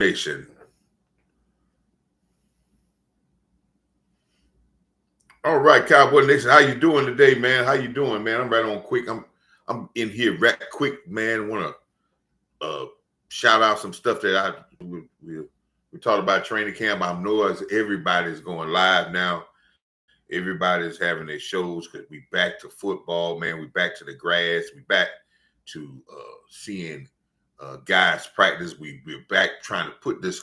Nation. All right, Cowboy Nation. How you doing today, man? How you doing, man? I'm right on quick. I'm in here right quick, man. Want to shout out some stuff that we talked about training camp. I know as everybody's going live now. Everybody's having their shows because we back to football, man. We back to the grass. We back to seeing guys practice. We're back trying to put this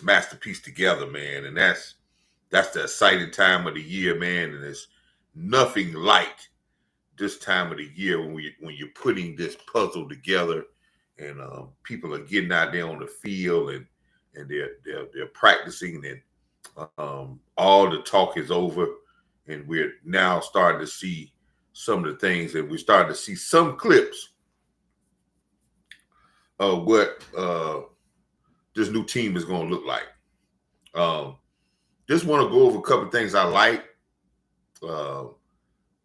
masterpiece together, man. And that's the exciting time of the year, man. And there's nothing like this time of the year when you're putting this puzzle together, and people are getting out there on the field and they're practicing, and all the talk is over, and we're now starting to see some of the things, and we're starting to see some clips of what this new team is going to look like. Just want to go over a couple of things I like, a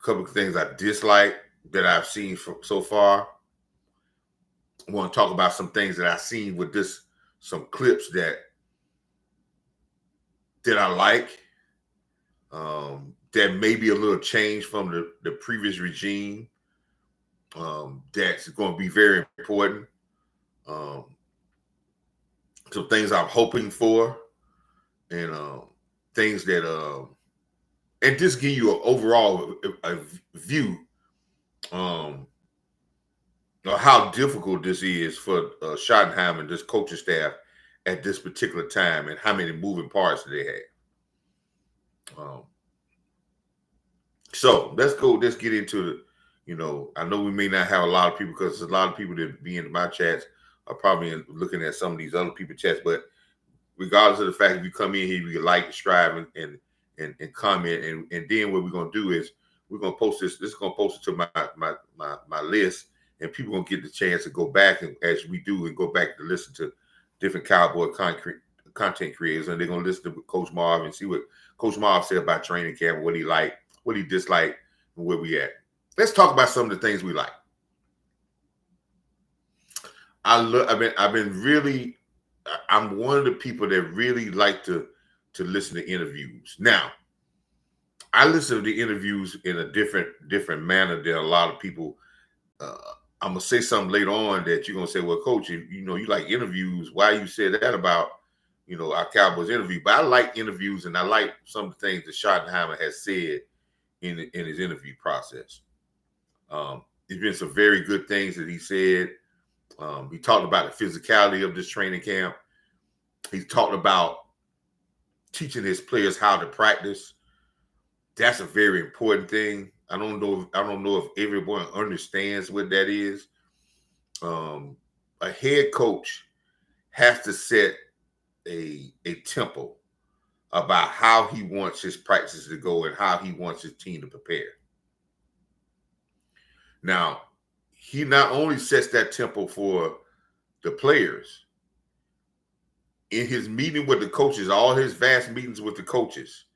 couple of things I dislike that I've seen so far. I want to talk about some things that I've seen with some clips that I like, that may be a little change from the previous regime. That's going to be very important. Some things I'm hoping for, and things that and just give you an overall a view of how difficult this is for Schottenheimer and this coaching staff at this particular time, and how many moving parts they have. So let's get into the, I know we may not have a lot of people, because there's a lot of people that be in my chats are probably looking at some of these other people's chats, but regardless of the fact, if you come in here, you can like, subscribe, and comment, and then what we're gonna do is we're gonna post this. This is gonna post it to my list, and people gonna get the chance to go back, and as we do, and go back to listen to different Cowboy content creators, and they're gonna listen to Coach Marv and see what Coach Marv said about training camp, what he liked, what he disliked, and where we at. Let's talk about some of the things we like. I'm one of the people that really like to listen to interviews. Now, I listen to the interviews in a different manner than a lot of people. I'm gonna say something later on that you're gonna say, "Well, Coach, you like interviews. Why you said that about our Cowboys interview?" But I like interviews, and I like some of the things that Schottenheimer has said in his interview process. There's been some very good things that he said. He talked about the physicality of this training camp. He talked about teaching his players how to practice. That's a very important thing. I don't know if everyone understands what that is. A head coach has to set a tempo about how he wants his practices to go and how he wants his team to prepare. Now, he not only sets that tempo for the players, in his meeting with the coaches, all his vast meetings with the coaches,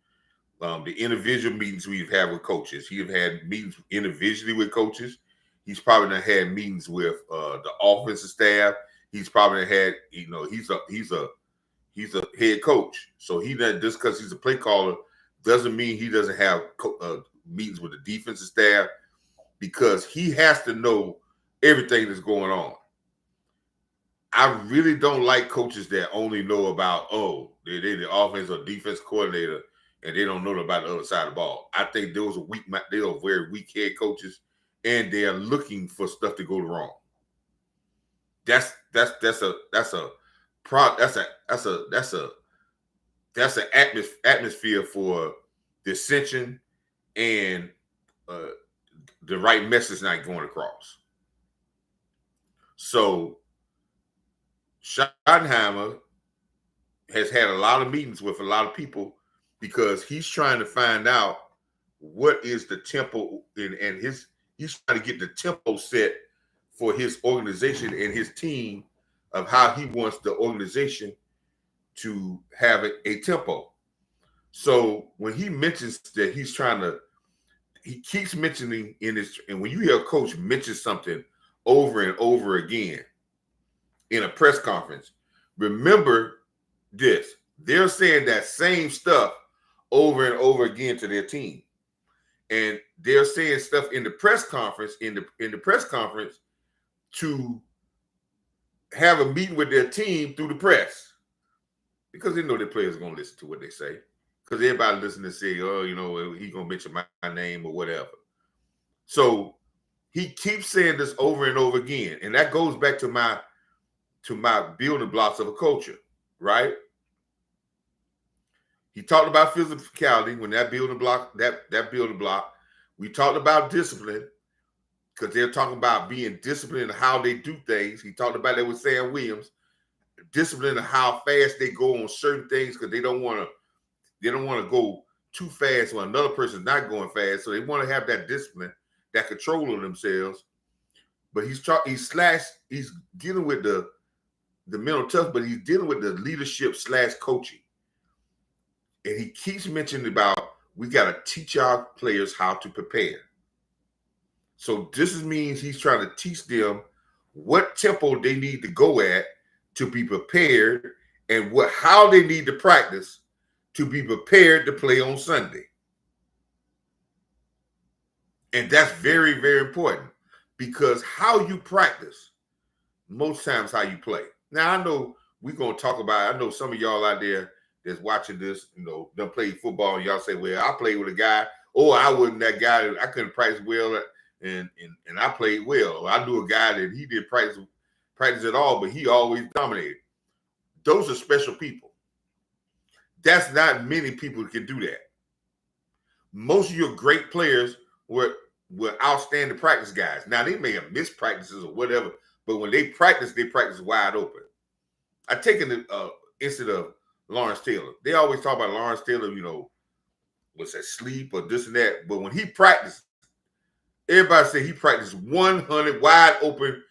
the individual meetings we've had with coaches. He's had meetings individually with coaches. He's probably not had meetings with the offensive staff. He's probably had, he's a head coach. So he doesn't, just because he's a play caller doesn't mean he doesn't have meetings with the defensive staff, because he has to know everything that's going on. I really don't like coaches that only know about, they're the offense or defense coordinator, and they don't know about the other side of the ball. I think those are they are very weak head coaches, and they are looking for stuff to go wrong. That's an atmosphere for dissension, and the right message not going across. So Schottenheimer has had a lot of meetings with a lot of people, because he's trying to find out what is the tempo, and he's trying to get the tempo set for his organization and his team, of how he wants the organization to have a tempo. So when he mentions that he keeps mentioning and when you hear a coach mention something over and over again, in a press conference. Remember this. They're saying that same stuff over and over again to their team. And they're saying stuff in the press conference, in the press conference, to have a meeting with their team through the press. Because they know their players are going to listen to what they say. Because everybody listen to say, oh, he's going to mention my name or whatever. So he keeps saying this over and over again. And that goes back to my building blocks of a culture, right? He talked about physicality when that building block. We talked about discipline because they're talking about being disciplined in how they do things. He talked about that with Sam Williams, discipline in how fast they go on certain things because they don't want to go too fast when another person's not going fast. So they want to have that discipline, that control of themselves. But he's dealing with the mental tough, but he's dealing with the leadership / coaching. And he keeps mentioning about we got to teach our players how to prepare. So this means he's trying to teach them what tempo they need to go at to be prepared and how they need to practice to be prepared to play on Sunday. And that's very, very important because how you practice most times how you play. Now, I know we're going to talk about, I know some of y'all out there that's watching this, done played football, and y'all say, well, I played with a guy, or I wasn't that guy, I couldn't practice well, and I played well. I knew a guy that he didn't practice at all, but he always dominated. Those are special people. That's not many people can do that. Most of your great players were outstanding practice guys. Now, they may have missed practices or whatever, but when they practice wide open. I take an instance of Lawrence Taylor. They always talk about Lawrence Taylor, was that sleep or this and that. But when he practiced, everybody said he practiced 100 wide open.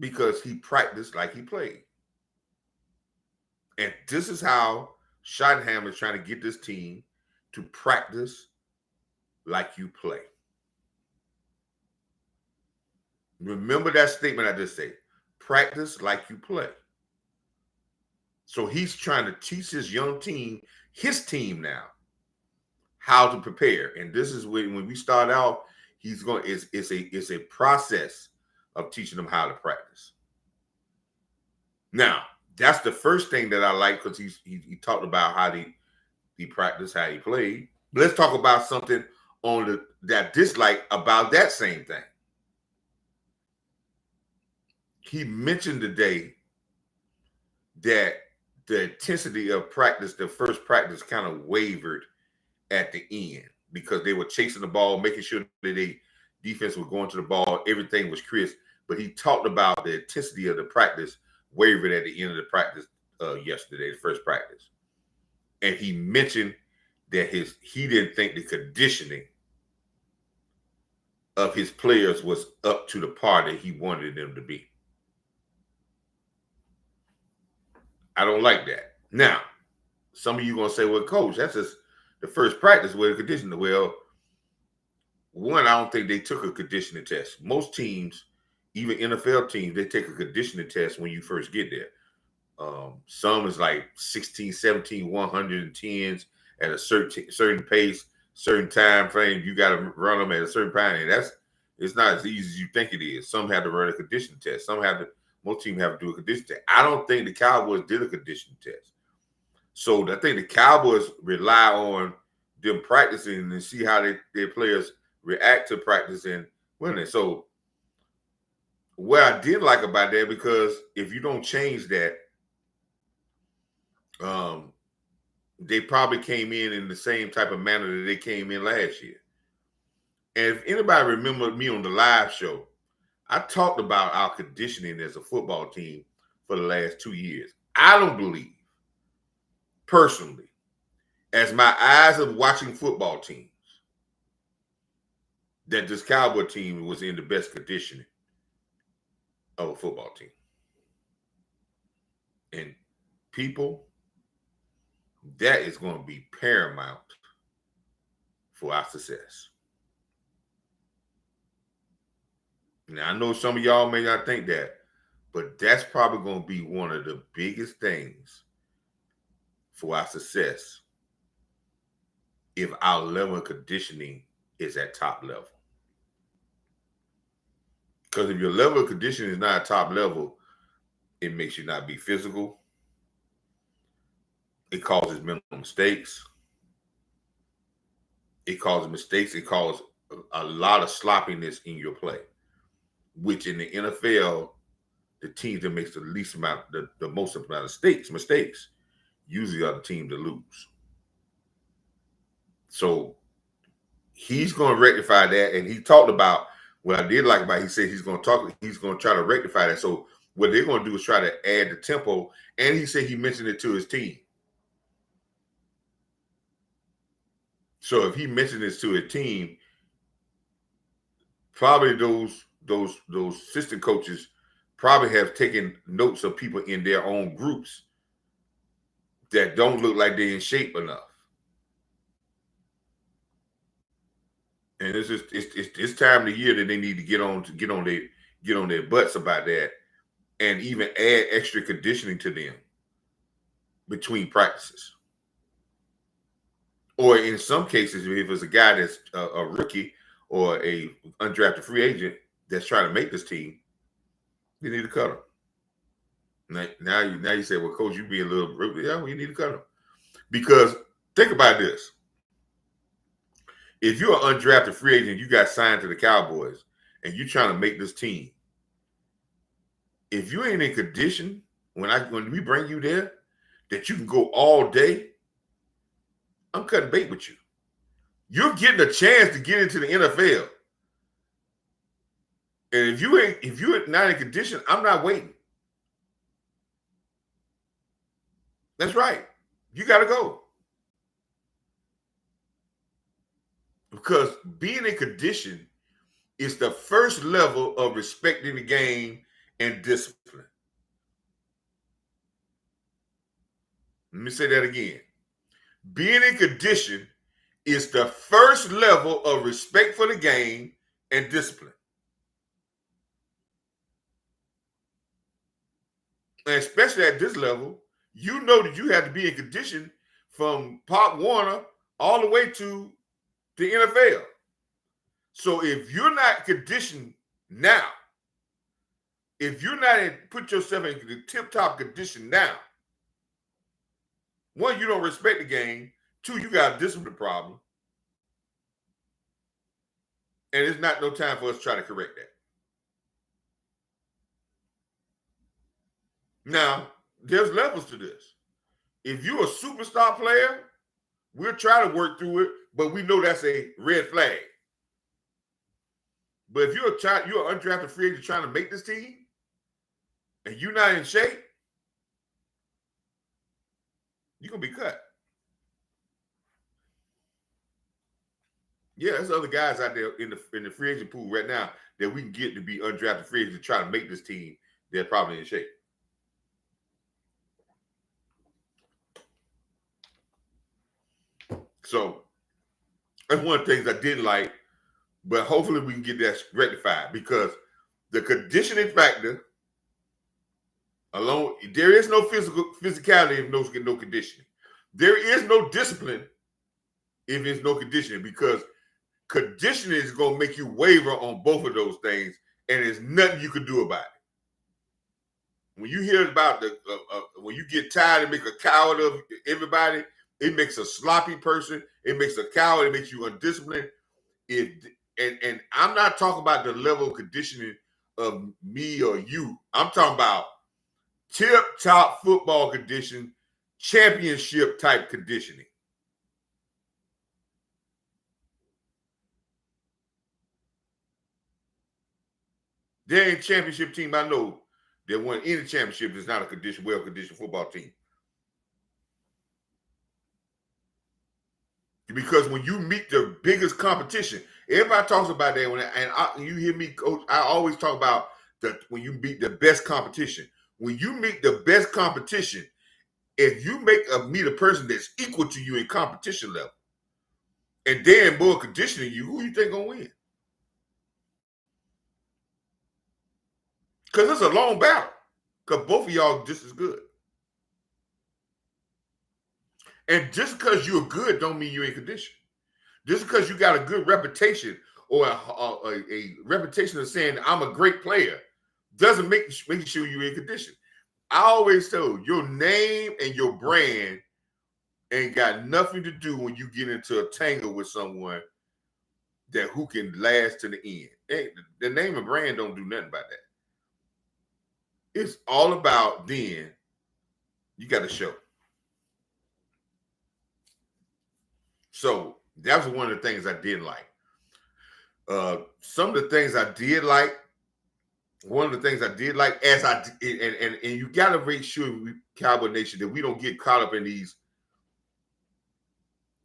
Because he practiced like he played. And this is how Schottenheimer is trying to get this team to practice like you play. Remember that statement I just said. Practice like you play. So he's trying to teach his young team, his team now, how to prepare. And this is when we start out, it's a process of teaching them how to practice. Now, that's the first thing that I like because he talked about how he practiced, how he played. But let's talk about something on that dislike about that same thing. He mentioned today that the intensity of practice, the first practice, kind of wavered at the end because they were chasing the ball, making sure that they defense was going to the ball, everything was crisp. But he talked about the intensity of the practice wavered at the end of the practice yesterday, the first practice. And he mentioned that he didn't think the conditioning of his players was up to the par that he wanted them to be. I don't like that. Now, some of you going to say, well, coach, that's just the first practice with the conditioning. Well, one, I don't think they took a conditioning test. Most teams, even NFL teams, they take a conditioning test when you first get there. Some is like 16, 17, 110s at a certain pace, certain time frame. You got to run them at a certain time. And it's not as easy as you think it is. Some have to run a conditioning test. Most teams have to do a conditioning test. I don't think the Cowboys did a conditioning test. So I think the Cowboys rely on them practicing and see how their players react to practice and winning. So what I did like about that, because if you don't change that, they probably came in the same type of manner that they came in last year. And if anybody remembered me on the live show, I talked about our conditioning as a football team for the last 2 years. I don't believe, personally, as my eyes of watching football teams, that this Cowboy team was in the best conditioning of a football team. And people, that is going to be paramount for our success. Now, I know some of y'all may not think that, but that's probably going to be one of the biggest things for our success if our level of conditioning is at top level. Because if your level of conditioning is not at top level, it makes you not be physical. It causes mental mistakes. It causes mistakes. It causes a lot of sloppiness in your play, which in the NFL, the team that makes the least amount, the most amount of mistakes, usually are the team to lose. So he's going to rectify that. And he talked about what I did like about. He said he's going to try to rectify that. So what they're going to do is try to add the tempo. And he said he mentioned it to his team. So if he mentioned this to his team, probably those assistant coaches probably have taken notes of people in their own groups that don't look like they're in shape enough. And it's time of the year that they need to get on their butts about that, and even add extra conditioning to them between practices. Or in some cases, if it's a guy that's a rookie or a undrafted free agent that's trying to make this team, you need to cut him. Now you say, well, coach, you be a little rookie. Yeah, well, you need to cut him. Because think about this. If you're an undrafted free agent, you got signed to the Cowboys, and you're trying to make this team, if you ain't in condition when we bring you there, that you can go all day, I'm cutting bait with you. You're getting a chance to get into the NFL. And if you're not in condition, I'm not waiting. That's right. You got to go. Because being in condition is the first level of respecting the game and discipline. Let me say that again. Being in condition is the first level of respect for the game and discipline. And especially at this level, you know that you have to be in condition from Pop Warner all the way to the NFL. So if you're not conditioned now, if you're not put yourself in the tip-top condition now, one, you don't respect the game. Two, you got a discipline problem. And it's not no time for us to try to correct that. Now, there's levels to this. If you're a superstar player, we'll try to work through it, but we know that's a red flag. But if you're an undrafted free agent trying to make this team, and you're not in shape, you're going to be cut. Yeah, there's other guys out there in the free agent pool right now that we can get to be undrafted free agents to try to make this team. They're probably in shape. So that's one of the things I didn't like, but hopefully we can get that rectified, because the conditioning factor alone, there is no physicality if no conditioning. There is no discipline if there's no conditioning, because conditioning is going to make you waver on both of those things, and there's nothing you can do about it. When you hear about when you get tired and make a coward of everybody, it makes a sloppy person. It makes a coward. It makes you undisciplined. And I'm not talking about the level of conditioning of me or you. I'm talking about tip-top football condition, championship type conditioning. There ain't championship team I know that won any championship is not a well-conditioned football team. Because when you meet the biggest competition, everybody talks about that. You hear me, coach, I always talk about when you meet the best competition. When you meet the best competition, if you meet a person that's equal to you in competition level, and they're in more conditioning you, who you think gonna win? Because it's a long battle. Because both of y'all just as good. And just because you're good don't mean you're in condition. Just because you got a good reputation or a reputation of saying I'm a great player doesn't make sure you're in condition. I always tell you, your name and your brand ain't got nothing to do when you get into a tangle with someone that who can last to the end. The name and brand don't do nothing about that. It's all about then you got to show. So that was one of the things I did like. Some of the things I did like, one of the things I did like, as I and you got to make sure, Cowboy Nation, that we don't get caught up in these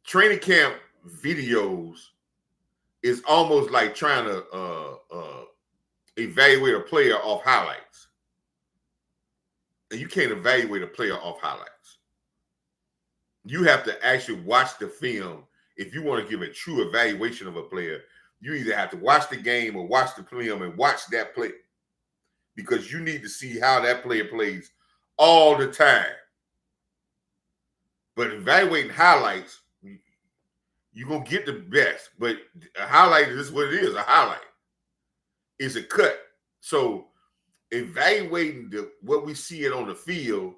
training camp videos. Is almost like trying to evaluate a player off highlights, and you can't evaluate a player off highlights. You have to actually watch the film if you want to give a true evaluation of a player. You either have to watch the game or watch the film and watch that play, because you need to see how that player plays all the time. But evaluating highlights, you're going to get the best. But a highlight is what it is. A highlight is a cut. So evaluating what we see it on the field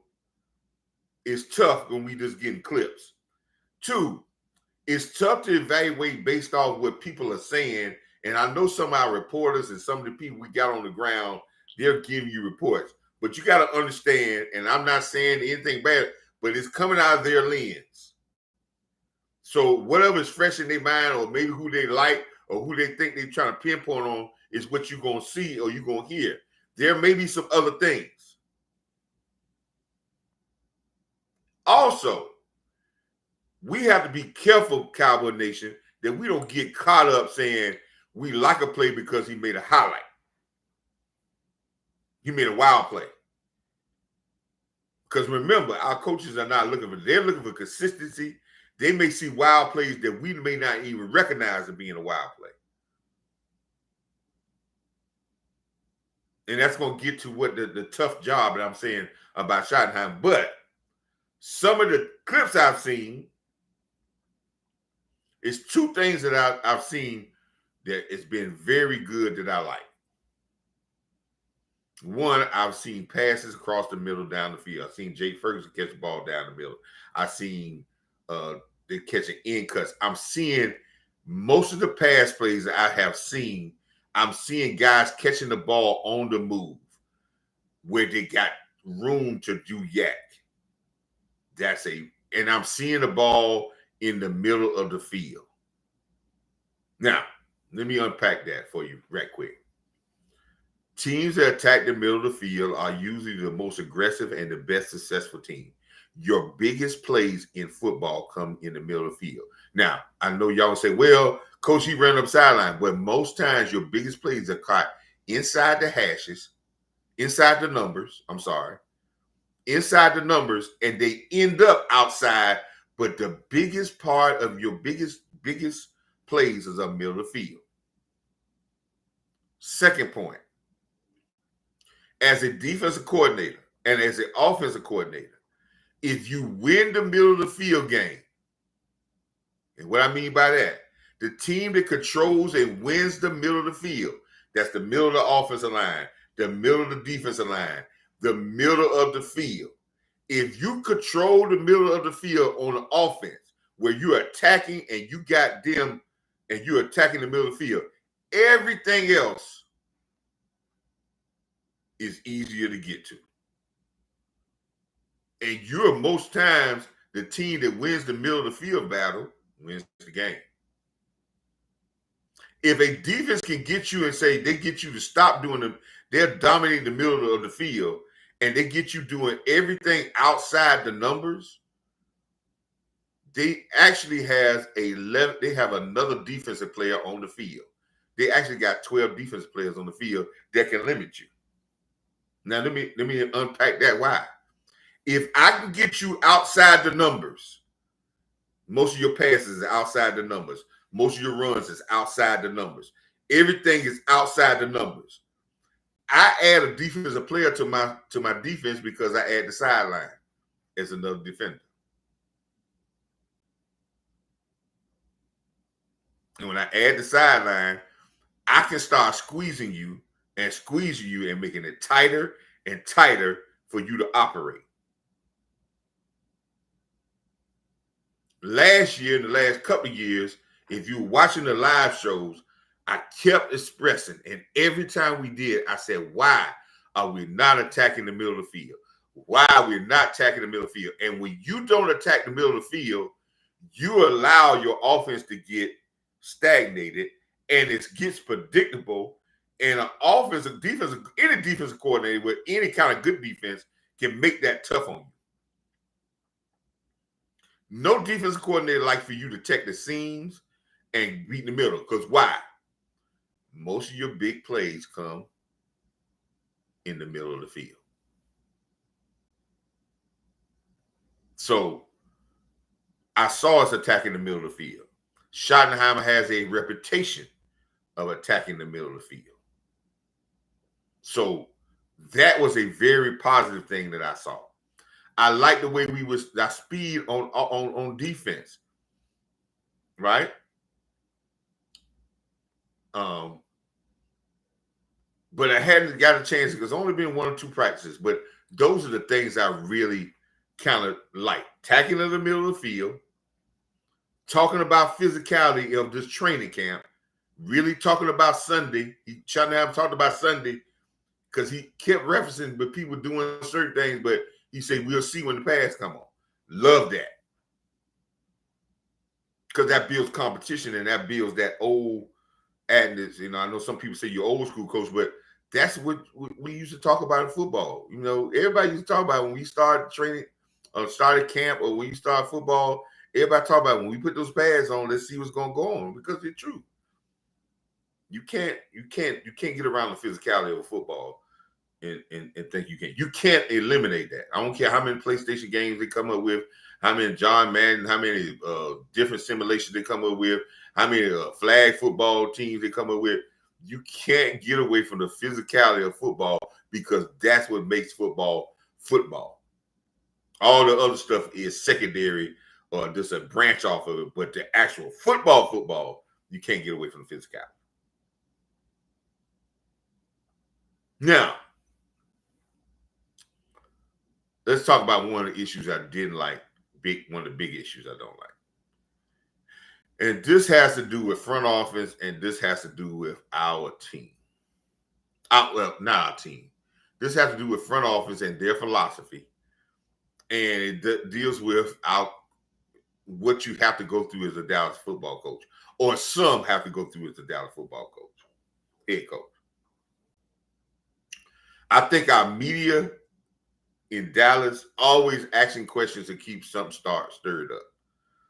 is tough when we just getting clips. 2, it's tough to evaluate based off what people are saying. And I know some of our reporters and some of the people we got on the ground, they're giving you reports. But you got to understand, and I'm not saying anything bad, but it's coming out of their lens. So whatever is fresh in their mind, or maybe who they like or who they think they're trying to pinpoint on, is what you're going to see or you're going to hear. There may be some other things. Also, we have to be careful, Cowboy Nation, that we don't get caught up saying we like a play because he made a highlight. He made a wild play. Because remember, our coaches are not looking for, they're looking for consistency. They may see wild plays that we may not even recognize as being a wild play. And that's going to get to what the tough job that I'm saying about Schottenheim. But some of the clips I've seen, is 2 things that I've seen that it's been very good that I like. One, I've seen passes across the middle down the field. I've seen Jake Ferguson catch the ball down the middle. I've seen they catching end cuts. I'm seeing most of the pass plays that I have seen, I'm seeing guys catching the ball on the move where they got room to do yak. And I'm seeing the ball in the middle of the field. Now, let me unpack that for you right quick. Teams that attack the middle of the field are usually the most aggressive and the best successful team. Your biggest plays in football come in the middle of the field. Now, I know y'all will say, well, coach, he ran up sideline. But most times your biggest plays are caught inside the hashes, inside the numbers, inside the numbers, and they end up outside. But the biggest part of your biggest plays is up middle of the field. Second point, as a defensive coordinator and as an offensive coordinator, if you win the middle of the field game, and what I mean by that, the team that controls and wins the middle of the field, that's the middle of the offensive line, the middle of the defensive line, the middle of the field. If you control the middle of the field on the offense, where you're attacking and you got them and you're attacking the middle of the field, everything else is easier to get to. And you're most times the team that wins the middle of the field battle wins the game. If a defense can get you and say they get you to stop doing them, they're dominating the middle of the field, and they get you doing everything outside the numbers, they actually have another defensive player on the field. They actually got 12 defensive players on the field that can limit you. Now let me unpack that. Why? If I can get you outside the numbers, most of your passes are outside the numbers. Most of your runs is outside the numbers. Everything is outside the numbers. I add a defensive player to my defense because I add the sideline as another defender. And when I add the sideline, I can start squeezing you and making it tighter and tighter for you to operate. Last year, in the last couple of years, if you were watching the live shows, I kept expressing, and every time we did, I said, why are we not attacking the middle of the field? Why are we not attacking the middle of the field? And when you don't attack the middle of the field, you allow your offense to get stagnated, and it gets predictable. And an offensive, defensive, any defensive coordinator with any kind of good defense can make that tough on you. No defensive coordinator like for you to check the seams and beat in the middle. Because why? Most of your big plays come in the middle of the field. So I saw us attacking the middle of the field. Schottenheimer has a reputation of attacking the middle of the field. So that was a very positive thing that I saw. I like the way we was that speed on defense, right? But I hadn't got a chance because it's only been 1 or 2 practices. But those are the things I really kind of like. Tackling in the middle of the field, talking about physicality of this training camp, really talking about Sunday. He trying to have talked about Sunday because he kept referencing but people doing certain things, but he said we'll see when the pass come on. Love that. Because that builds competition and that builds that old adness. You know, I know some people say you're old school coach, but that's what we used to talk about in football. You know, everybody used to talk about when we started training or started camp or when you start football, everybody talk about when we put those pads on, let's see what's gonna go on because it's true. You can't get around the physicality of football and think you can. You can't eliminate that. I don't care how many PlayStation games they come up with, how many John Madden, how many different simulations they come up with, how many flag football teams they come up with. You can't get away from the physicality of football because that's what makes football football. All the other stuff is secondary or just a branch off of it, but the actual football, you can't get away from the physicality. Now, let's talk about one of the issues I didn't like. One of the big issues I don't like. And this has to do with front office, and this has to do with our team. Well, not our team. This has to do with front office and their philosophy. And it deals with what you have to go through as a Dallas football coach, or some have to go through as a Dallas football coach, head coach. I think our media in Dallas always asking questions to keep something stirred up.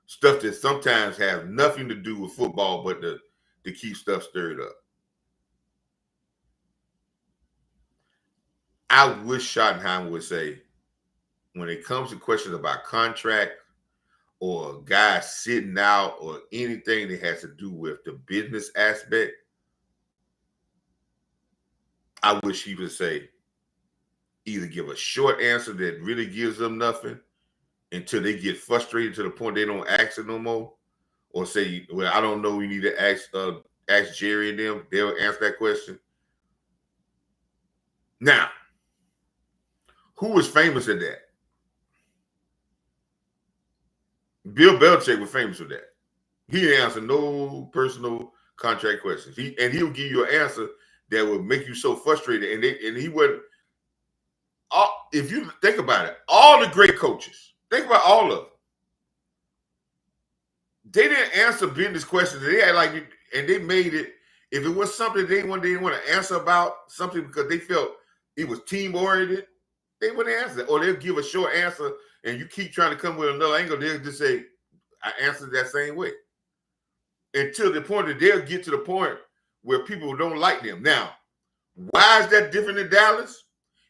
Stuff that sometimes have nothing to do with football, but to keep stuff stirred up. I wish Schottenheimer would say, when it comes to questions about contract or guys sitting out or anything that has to do with the business aspect, I wish he would say, either give a short answer that really gives them nothing until they get frustrated to the point they don't ask it no more, or say, well, I don't know, we need to ask Jerry and them. They'll answer that question. Now, who was famous at that? Bill Belichick was famous for that. He didn't answer no personal contract questions. He'll give you an answer that will make you so frustrated. And he wouldn't. If you think about it, all the great coaches, think about all of them. They didn't answer business questions. They had and they made it. If it was something they didn't want to answer about something because they felt it was team oriented, they wouldn't answer it. Or they'll give a short answer, and you keep trying to come with another angle. They'll just say, "I answered that same way." Until the point that they'll get to the point where people don't like them. Now, why is that different in Dallas?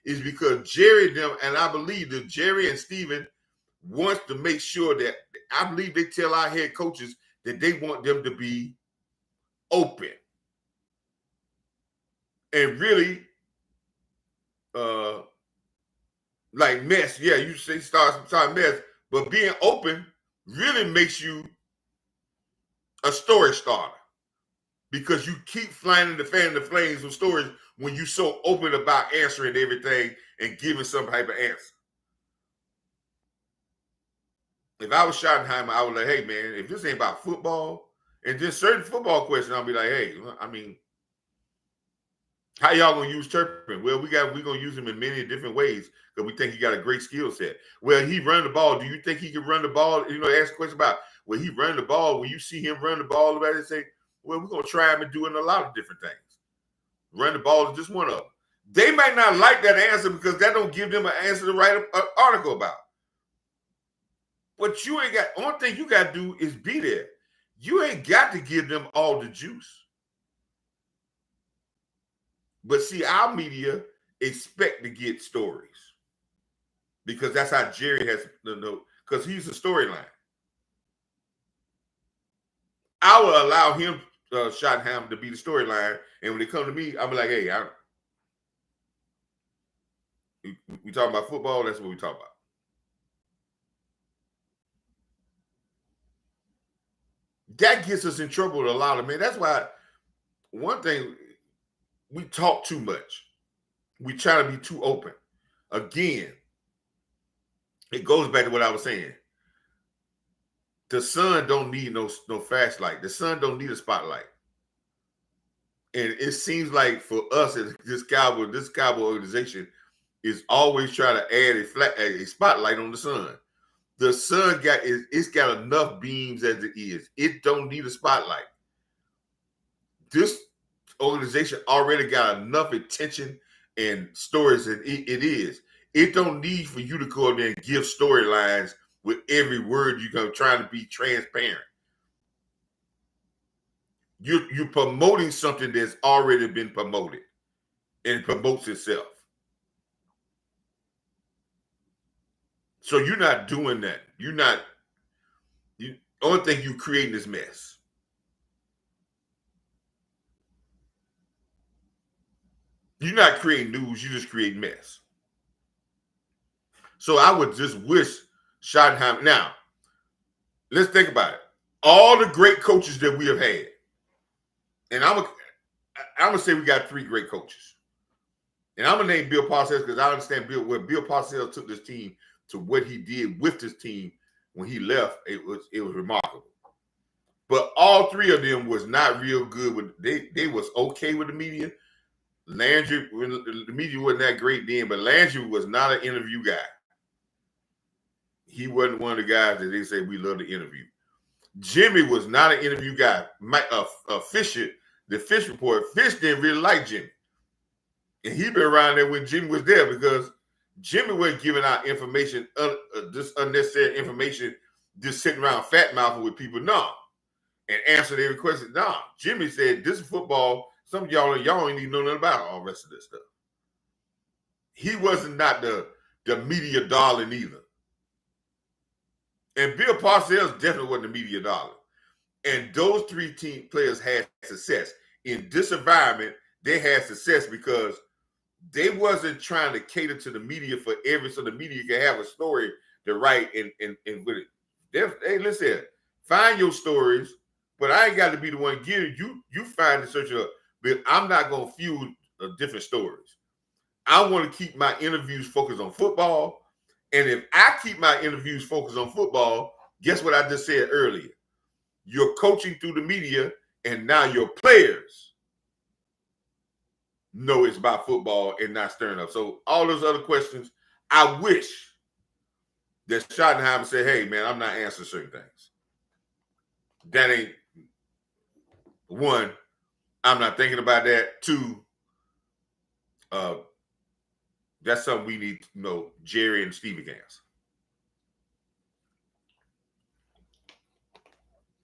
Is because Jerry and them, and I believe that Jerry and Steven wants to make sure that, I believe they tell our head coaches that they want them to be open and really uh like mess. Yeah, you say start mess, but being open really makes you a story starter because you keep flying the fan the flames with stories when you're so open about answering everything and giving some type of answer. If I was Schottenheimer, I would like, hey man, if this ain't about football, and just certain football questions, I'll be like, hey, I mean, how y'all gonna use Turpin? Well, we're gonna use him in many different ways because we think he got a great skill set. Well, he run the ball. Do you think he can run the ball? You know, ask a question about will he run the ball? When you see him run the ball, about it, say, well, we're gonna try him and doing a lot of different things. Run the ball is just one of them. They might not like that answer because that don't give them an answer to write an article about. But you ain't got, only thing you got to do is be there. You ain't got to give them all the juice. But see, our media expect to get stories because that's how Jerry has, because he's a storyline. I will allow him, Schottenheimer, to be the storyline. And when they come to me, I'm like, hey, we talking about football, that's what we talk about. That gets us in trouble with a lot of men. That's why one thing, we talk too much. We try to be too open. Again, it goes back to what I was saying. The sun don't need no flashlight. The sun don't need a spotlight. And it seems like for us, this cowboy organization is always trying to add a spotlight on the sun. The sun it's got enough beams as it is. It don't need a spotlight. This organization already got enough attention and stories that it is. It don't need for you to go up there and give storylines with every word you go trying to be transparent. You're promoting something that's already been promoted and it promotes itself. So you're not doing that. Only thing you creating this mess. You're not creating news, you just create mess. So I would just wish Schottenheimer. Now, let's think about it. All the great coaches that we have had, and I'm gonna say we got 3 great coaches. And I'm gonna name Bill Parcells because I understand where Bill Parcells took this team to what he did with this team when he left. It was remarkable. But all 3 of them was not real good with they was okay with the media. Landry, the media wasn't that great then, but Landry was not an interview guy. He wasn't one of the guys that they say we love to interview. Jimmy was not an interview guy. Fisher, the Fish report, Fish didn't really like Jimmy. And he been around there when Jimmy was there because Jimmy wasn't giving out information, just unnecessary information, just sitting around fat mouthing with people. No. And answering every question. No. Jimmy said, this is football. Some of y'all ain't even know nothing about all the rest of this stuff. He wasn't not the media darling either. And Bill Parcells definitely wasn't the media darling. And those 3 team players had success. In this environment, they had success because they wasn't trying to cater to the media so the media can have a story to write and with it. Hey, listen, find your stories, but I ain't got to be the one giving you find and search up. But I'm not gonna fuel different stories. I want to keep my interviews focused on football. And if I keep my interviews focused on football, guess what I just said earlier? You're coaching through the media, and now your players know it's about football and not stirring up. So all those other questions, I wish that Schottenheimer said, hey, man, I'm not answering certain things. That ain't, 1, I'm not thinking about that. 2, that's something we need to know Jerry and Stevie can answer.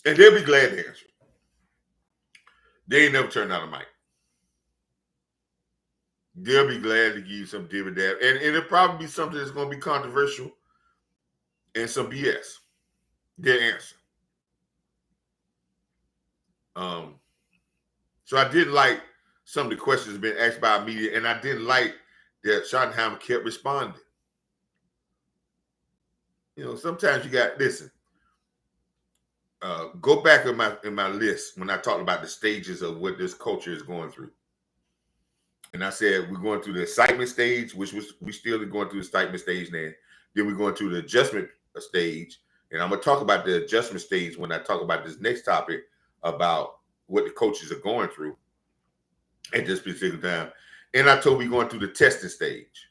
And they'll be glad to answer. They ain't never turned out a mic. They'll be glad to give you some dividend. And it'll probably be something that's going to be controversial and some BS. Their answer. So I didn't like some of the questions being asked by media, and I didn't like that Schottenheimer kept responding. Sometimes you got listen. Go back in my list when I talked about the stages of what this culture is going through. And I said we're going through the excitement stage, which was we still are going through the excitement stage now. Then we're going through the adjustment stage. And I'm gonna talk about the adjustment stage when I talk about this next topic about what the coaches are going through at this particular time. And I told we're going through the testing stage.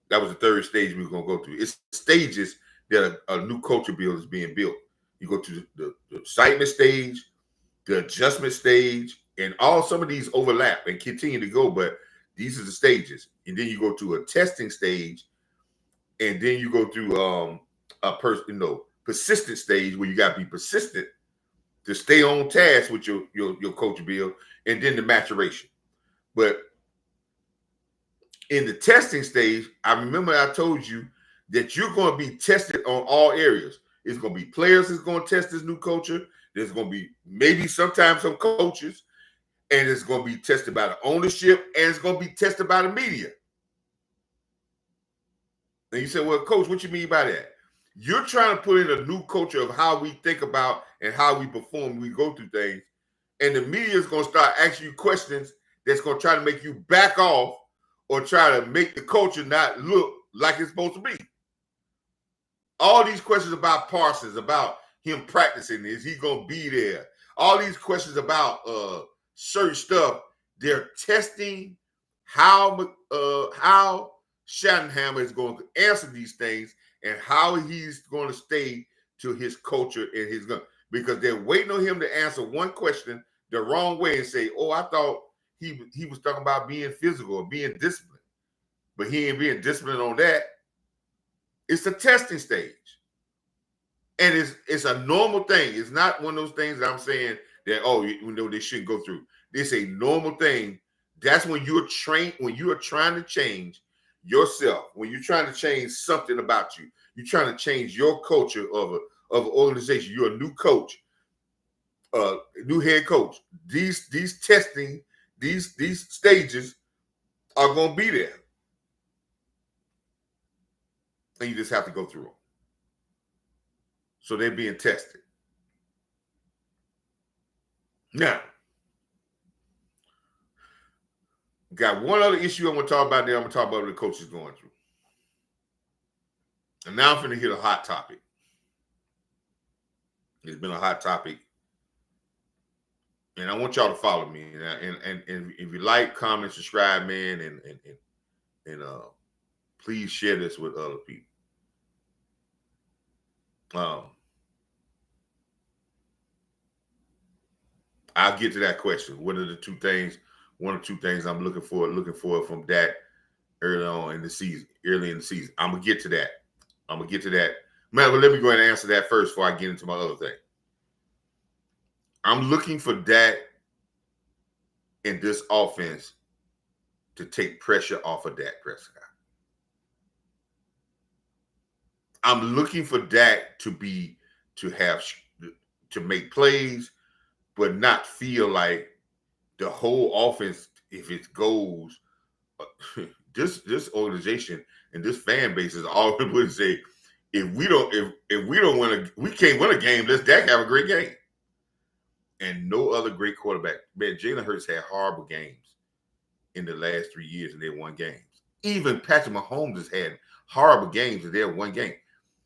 That was the third stage we were going to go through. It's stages that a new culture build is being built. You go to the excitement stage, the adjustment stage, and some of these overlap and continue to go, but these are the stages. And then you go to a testing stage, and then you go through persistent stage where you got to be persistent to stay on task with your culture build, and then the maturation. But in the testing stage, I remember I told you that you're going to be tested on all areas. It's going to be players that's going to test this new culture. There's going to be maybe sometimes some coaches, and it's going to be tested by the ownership, and it's going to be tested by the media. And you say, well, coach, what you mean by that? You're trying to put in a new culture of how we think about and how we perform when we go through things. And the media is going to start asking you questions that's going to try to make you back off or try to make the culture not look like it's supposed to be. All these questions about Parsons, about him practicing, is he going to be there? All these questions about certain stuff, they're testing how Schottenheimer is going to answer these things and how he's going to stay to his culture and his gun. Because they're waiting on him to answer one question the wrong way and say, oh, I thought he was talking about being physical or being disciplined. But he ain't being disciplined on that. It's a testing stage. And it's a normal thing. It's not one of those things that I'm saying that, they shouldn't go through. It's a normal thing. That's when you're trained, when you are trying to change yourself, when you're trying to change something about you, you're trying to change your culture of an organization. You're a new coach, new head coach. These testing, these stages are going to be there. And you just have to go through them. So they're being tested. Now, got one other issue I'm going to talk about there. I'm going to talk about what the coach is going through. And now I'm going to hit a hot topic. It's been a hot topic. And I want y'all to follow me. And if you like, comment, subscribe, man, and please share this with other people. I'll get to that question. What are the two things? One or two things I'm looking for from Dak early in the season. I'm gonna get to that. Man, but let me go ahead and answer that first before I get into my other thing. I'm looking for Dak in this offense to take pressure off of Dak Prescott. I'm looking for Dak to make plays, but not feel like the whole offense, if it goes, this organization and this fan base is all would say, if we can't win a game, let's Dak have a great game. And no other great quarterback. Man, Jalen Hurts had horrible games in the last 3 years and they won games. Even Patrick Mahomes has had horrible games and they have won games.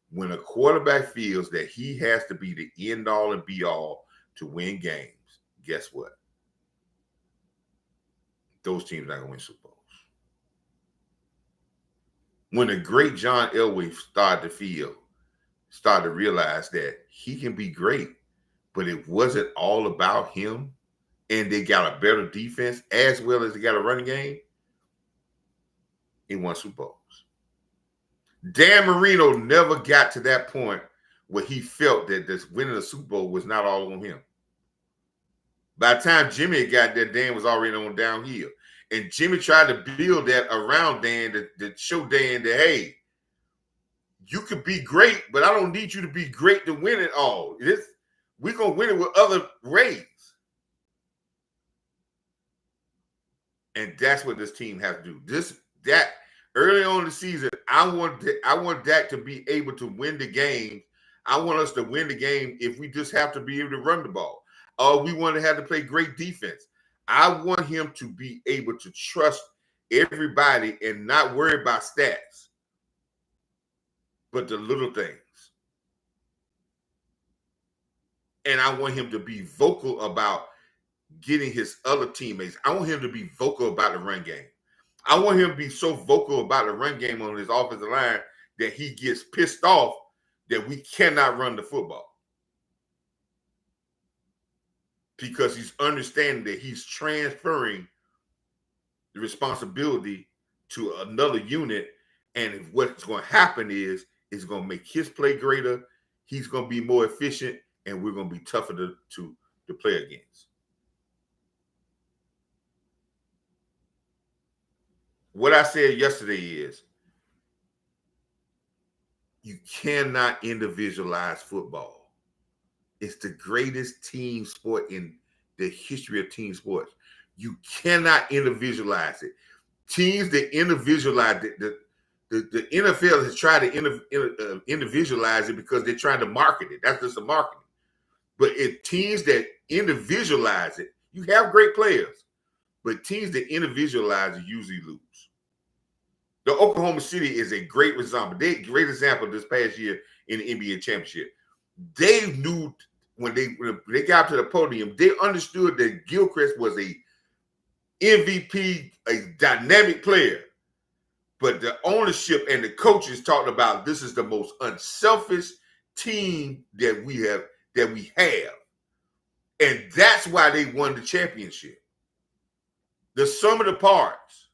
When a quarterback feels that he has to be the end all and be all to win games, guess what? Those teams are not going to win Super Bowls. When the great John Elway started to realize that he can be great, but it wasn't all about him, and they got a better defense as well as they got a running game, he won Super Bowls. Dan Marino never got to that point where he felt that this winning a Super Bowl was not all on him. By the time Jimmy got there, Dan was already on downhill. And Jimmy tried to build that around Dan to show Dan that, hey, you could be great, but I don't need you to be great to win it all. We're going to win it with other ways. And that's what this team has to do. Dak early on in the season, I want Dak to be able to win the game. I want us to win the game if we just have to be able to run the ball. Or we want to have to play great defense. I want him to be able to trust everybody and not worry about stats, but the little things. And I want him to be vocal about getting his other teammates. I want him to be vocal about the run game. I want him to be so vocal about the run game on his offensive line that he gets pissed off that we cannot run the football. Because he's understanding that he's transferring the responsibility to another unit. And what's going to happen is it's going to make his play greater. He's going to be more efficient, and we're going to be tougher to play against. What I said yesterday is you cannot individualize football. It's the greatest team sport in the history of team sports. You cannot individualize it. Teams that individualize it, the NFL has tried to individualize it because they're trying to market it. That's just the marketing. But if teams that individualize it, you have great players, but teams that individualize it usually lose. The Oklahoma City is a great example. Great example this past year in the NBA championship. They knew when they got to the podium, they understood that Gilchrist was a MVP, a dynamic player. But the ownership and the coaches talked about this is the most unselfish team that we have. And that's why they won the championship. The sum of the parts.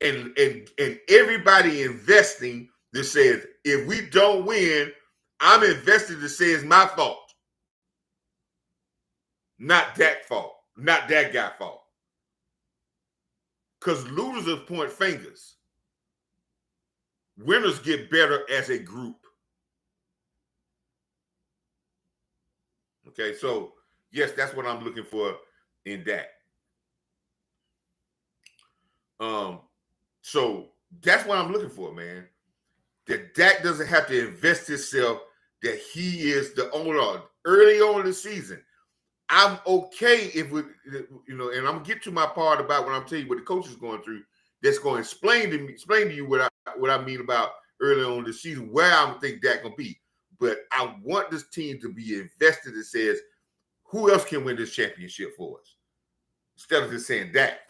And everybody investing that says, if we don't win, I'm invested to say it's my fault. Not that fault. Not that guy's fault. Because losers point fingers. Winners get better as a group. Okay, so yes, that's what I'm looking for in Dak. So that's what I'm looking for, man. That Dak doesn't have to invest himself, that he is the owner early on in the season. I'm okay if we, and I'm gonna get to my part about when I'm telling you what the coach is going through. That's going to explain to you what I mean about early on in the season, where I think Dak gonna be. But I want this team to be invested that says, who else can win this championship for us? Instead of just saying Dak.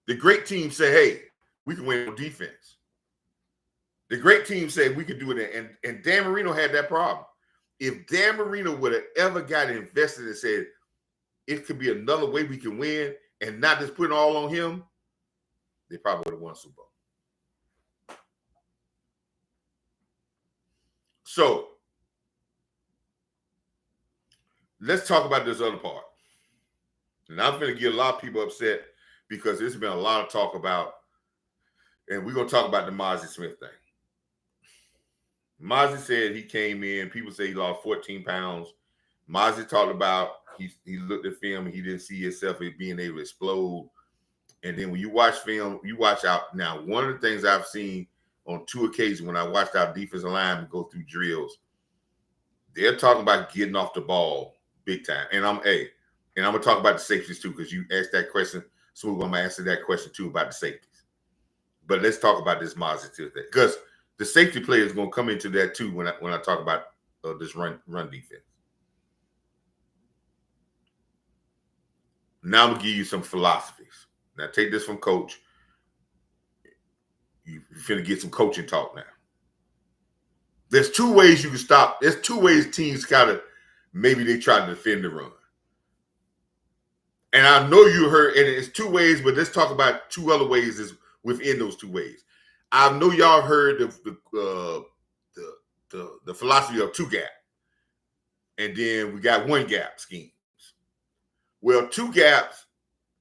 The great team say, hey, we can win on defense. The great team say we can do it. And Dan Marino had that problem. If Dan Marino would have ever got invested and said, it could be another way we can win and not just put it all on him, they probably would have won Super Bowl. So let's talk about this other part. And I'm going to get a lot of people upset because there's been a lot of talk about, and we're going to talk about the Mozzie Smith thing. Mozzie said he came in, people say he lost 14 pounds. Mozzie talked about he looked at film and he didn't see himself as being able to explode. And then when you watch film, you watch out. Now, one of the things I've seen on 2 occasions when I watched our defensive linemen go through drills, they're talking about getting off the ball big time. And I'm going to talk about the safeties too, because you asked that question. So I'm going to answer that question too about the safeties. But let's talk about this Mozzie thing, because the safety player is going to come into that too when I talk about this run defense. Now I'm going to give you some philosophies. Now take this from Coach. You're finna get some coaching talk now. There's 2 ways you can stop. There's 2 ways teams gotta, maybe they try to defend the run. And I know you heard, and it's 2 ways, but let's talk about 2 other ways is within those 2 ways. I know y'all heard the philosophy of 2 gap. And then we got 1 gap schemes. Well, 2 gaps,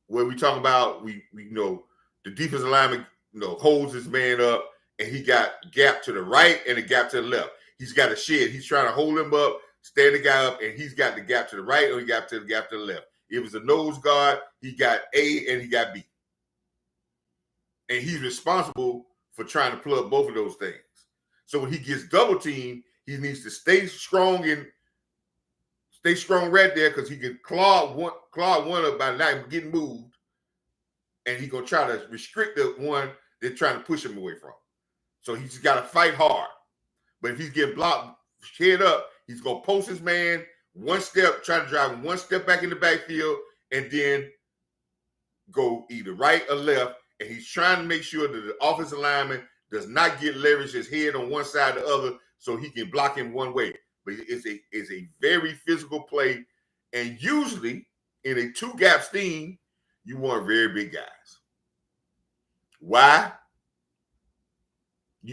where we talk about, we the defensive lineman, holds his man up, and he got gap to the right and a gap to the left. He's got a shed. He's trying to hold him up, stand the guy up, and he's got the gap to the right or he got the gap to the left. If it's a nose guard, he got A and he got B. And he's responsible for trying to plug both of those things. So when he gets double teamed, he needs to stay strong right there because he can claw one up by not getting moved. And he's going to try to restrict the one they're trying to push him away from. So he's just got to fight hard. But if he's getting blocked head up, he's going to post his man one step, try to drive him one step back in the backfield, and then go either right or left. And he's trying to make sure that the offensive lineman does not get leverage his head on one side or the other so he can block him one way. But it's a very physical play. And usually in a two-gap scheme, you want very big guys. Why?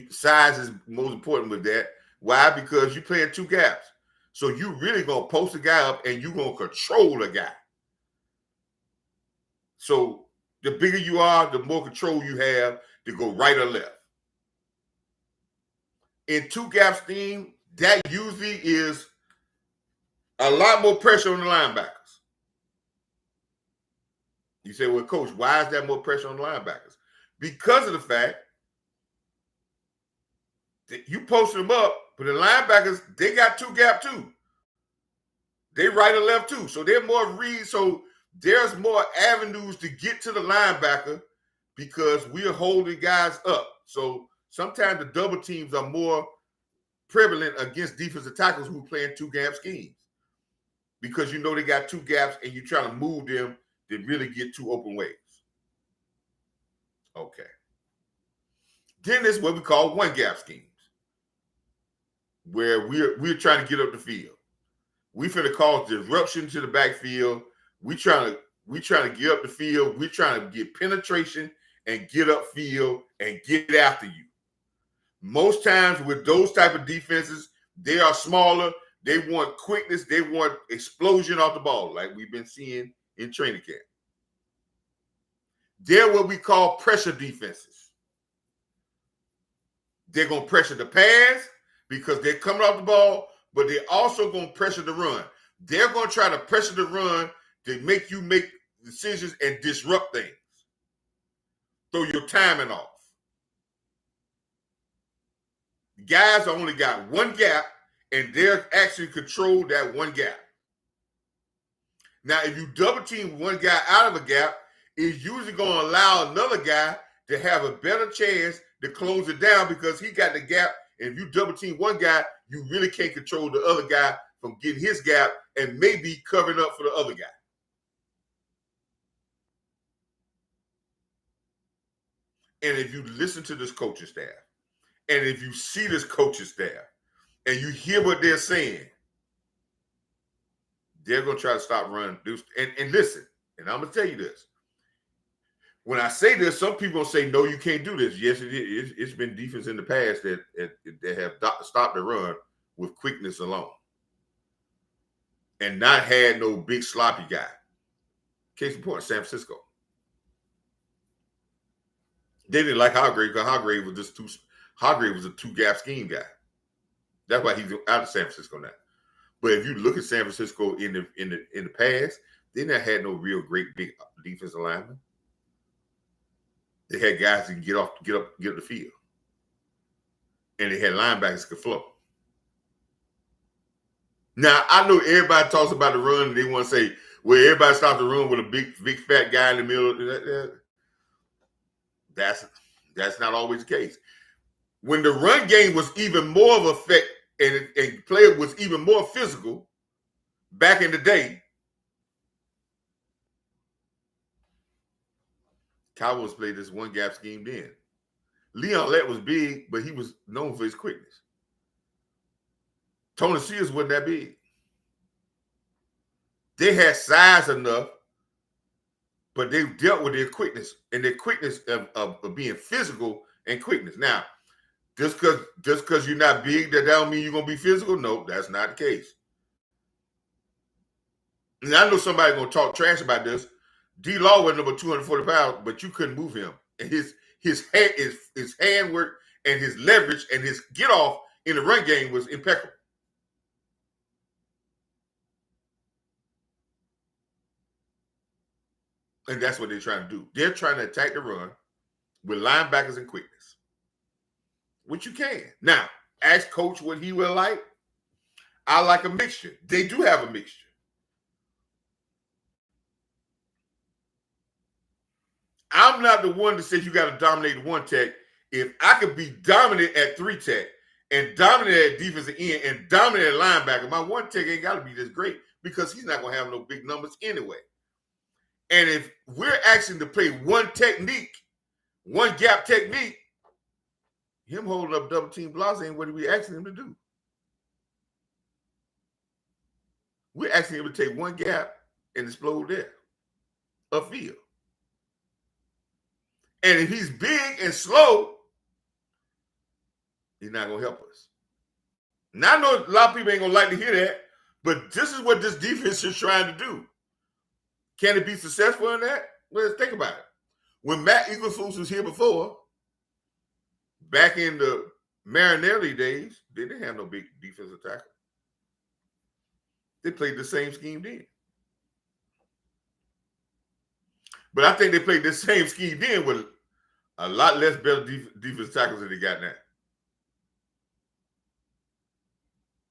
Size is most important with that. Why? Because you're playing two gaps. So you really going to post a guy up and you're going to control the guy. So the bigger you are, the more control you have to go right or left. In two-gap scheme, that usually is a lot more pressure on the linebackers. You say, well, coach, why is that more pressure on the linebackers? Because of the fact that you post them up, but the linebackers, they got two-gap too. They right or left too. So they're more read. So there's more avenues to get to the linebacker because we're holding guys up. So sometimes the double teams are more prevalent against defensive tackles who play in two-gap schemes because you know they got two gaps and you're trying to move them to really get two open ways. Okay. Then there's what we call one-gap schemes, where we're trying to get up the field. We finna cause disruption to the backfield. We trying to get up the field. We're trying to get penetration and get upfield and get after you. Most times with those type of defenses, they are smaller. They want quickness. They want explosion off the ball, like we've been seeing in training camp. They're what we call pressure defenses. They're going to pressure the pass because they're coming off the ball, but they're also going to pressure the run. They're going to try to pressure the run to make you make decisions and disrupt things. Throw your timing off. Guys only got one gap, and they're actually control that one gap. Now, if you double team one guy out of a gap, it's usually going to allow another guy to have a better chance to close it down because he got the gap. And if you double team one guy, you really can't control the other guy from getting his gap and maybe covering up for the other guy. And if you listen to this coaching staff, and if you see this coaching staff, and you hear what they're saying, they're going to try to stop running. And listen, and I'm going to tell you this. When I say this, some people will say, no, you can't do this. Yes, it is. It's been defense in the past that have stopped the run with quickness alone and not had no big sloppy guy. Case in point, San Francisco. They didn't like Hargrave because Hargrave was a two-gap scheme guy. That's why he's out of San Francisco now. But if you look at San Francisco in the past, they never had no real great big defensive linemen. They had guys who can get up the field. And they had linebackers who could flow. Now, I know everybody talks about the run and they want to say, well, everybody stops the run with a big fat guy in the middle. That's not always the case. When the run game was even more of an effect and play was even more physical back in the day, Cowboys played this one gap scheme then. Leon Lett was big, but he was known for his quickness. Tony Sears wasn't that big. They had size enough, but they dealt with their quickness and their quickness of being physical and quickness. Now, just because you're not big, that don't mean you're going to be physical? No, that's not the case. And I know somebody's going to talk trash about this. D-Law was number 240 pounds, but you couldn't move him. And his hand work and his leverage and his get off in the run game was impeccable. And that's what they're trying to do. They're trying to attack the run with linebackers and quickness, which you can. Now, ask coach what he will like. I like a mixture. They do have a mixture. I'm not the one that says you got to dominate one tech. If I could be dominant at three tech and dominant at defensive end and dominant at linebacker, my one tech ain't got to be this great because he's not going to have no big numbers anyway. And if we're asking to play one technique, one gap technique, him holding up double team blocks ain't what we asking him to do. We're asking him to take one gap and explode there, upfield. And if he's big and slow, he's not going to help us. Now, I know a lot of people ain't going to like to hear that, but this is what this defense is trying to do. Can it be successful in that? Well, let's think about it. When Matt Eagleson was here before, back in the Marinelli days, they didn't have no big defensive tackle. They played the same scheme then. But I think they played the same scheme then with a lot less better defensive tackles than they got now.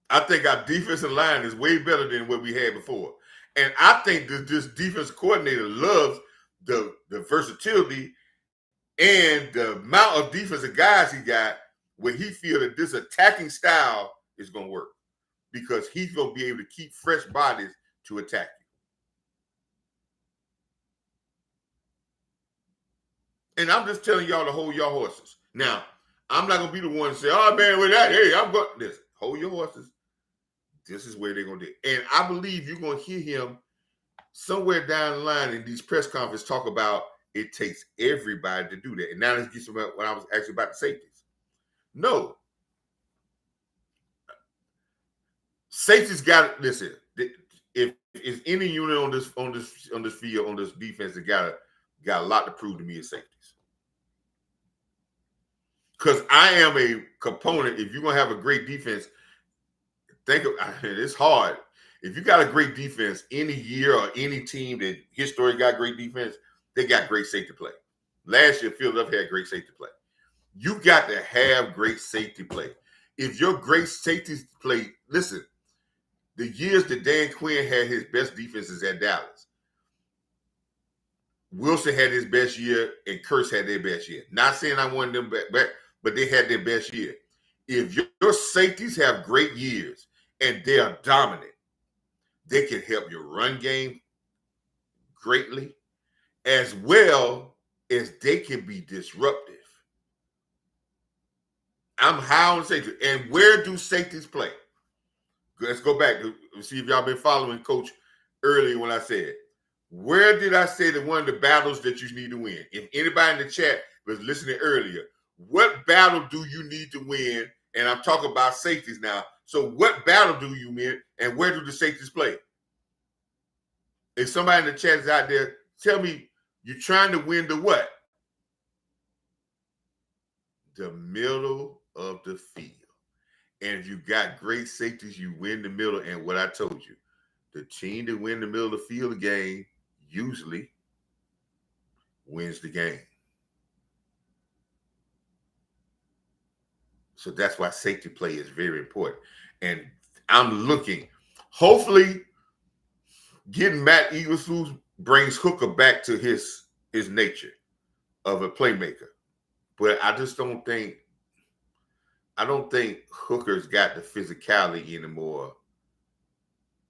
I think our defensive line is way better than what we had before. And I think that this defense coordinator loves the versatility and the amount of defensive guys he got where he feels that this attacking style is going to work because he's going to be able to keep fresh bodies to attack you. And I'm just telling y'all to hold your horses. Now, I'm not going to be the one to say, oh, man, with that, hey, I'm going to this. Hold your horses. This is where they're going to do it. And I believe you're going to hear him somewhere down the line in these press conferences talk about it takes everybody to do that. And now let's get some what I was actually about the safeties. No. Safeties got to listen. If any unit on this field, on this defense, that got a lot to prove to me as safeties. Because I am a component. If you're gonna have a great defense, it's hard. If you got a great defense, any year or any team that historically got great defense, they got great safety play. Last year, Philadelphia had great safety play. You got to have great safety play. If your great safety play, listen, the years that Dan Quinn had his best defenses at Dallas, Wilson had his best year and Kurtz had their best year. Not saying I wanted them back, but they had their best year. If your safeties have great years and they are dominant, they can help your run game greatly, as well as they can be disruptive. I'm high on safety. And where do safeties play? Let's go back to see if y'all been following Coach earlier when I said, where did I say that one of the battles that you need to win? If anybody in the chat was listening earlier, what battle do you need to win? And I'm talking about safeties now. So what battle do you win and where do the safeties play? If somebody in the chat is out there, tell me you're trying to win the what? The middle of the field. And if you got great safeties, you win the middle. And what I told you, the team that win the middle of the field game usually wins the game. So that's why safety play is very important. And I'm looking, hopefully, getting Matt Eagleson brings Hooker back to his nature of a playmaker. But I just don't think Hooker's got the physicality anymore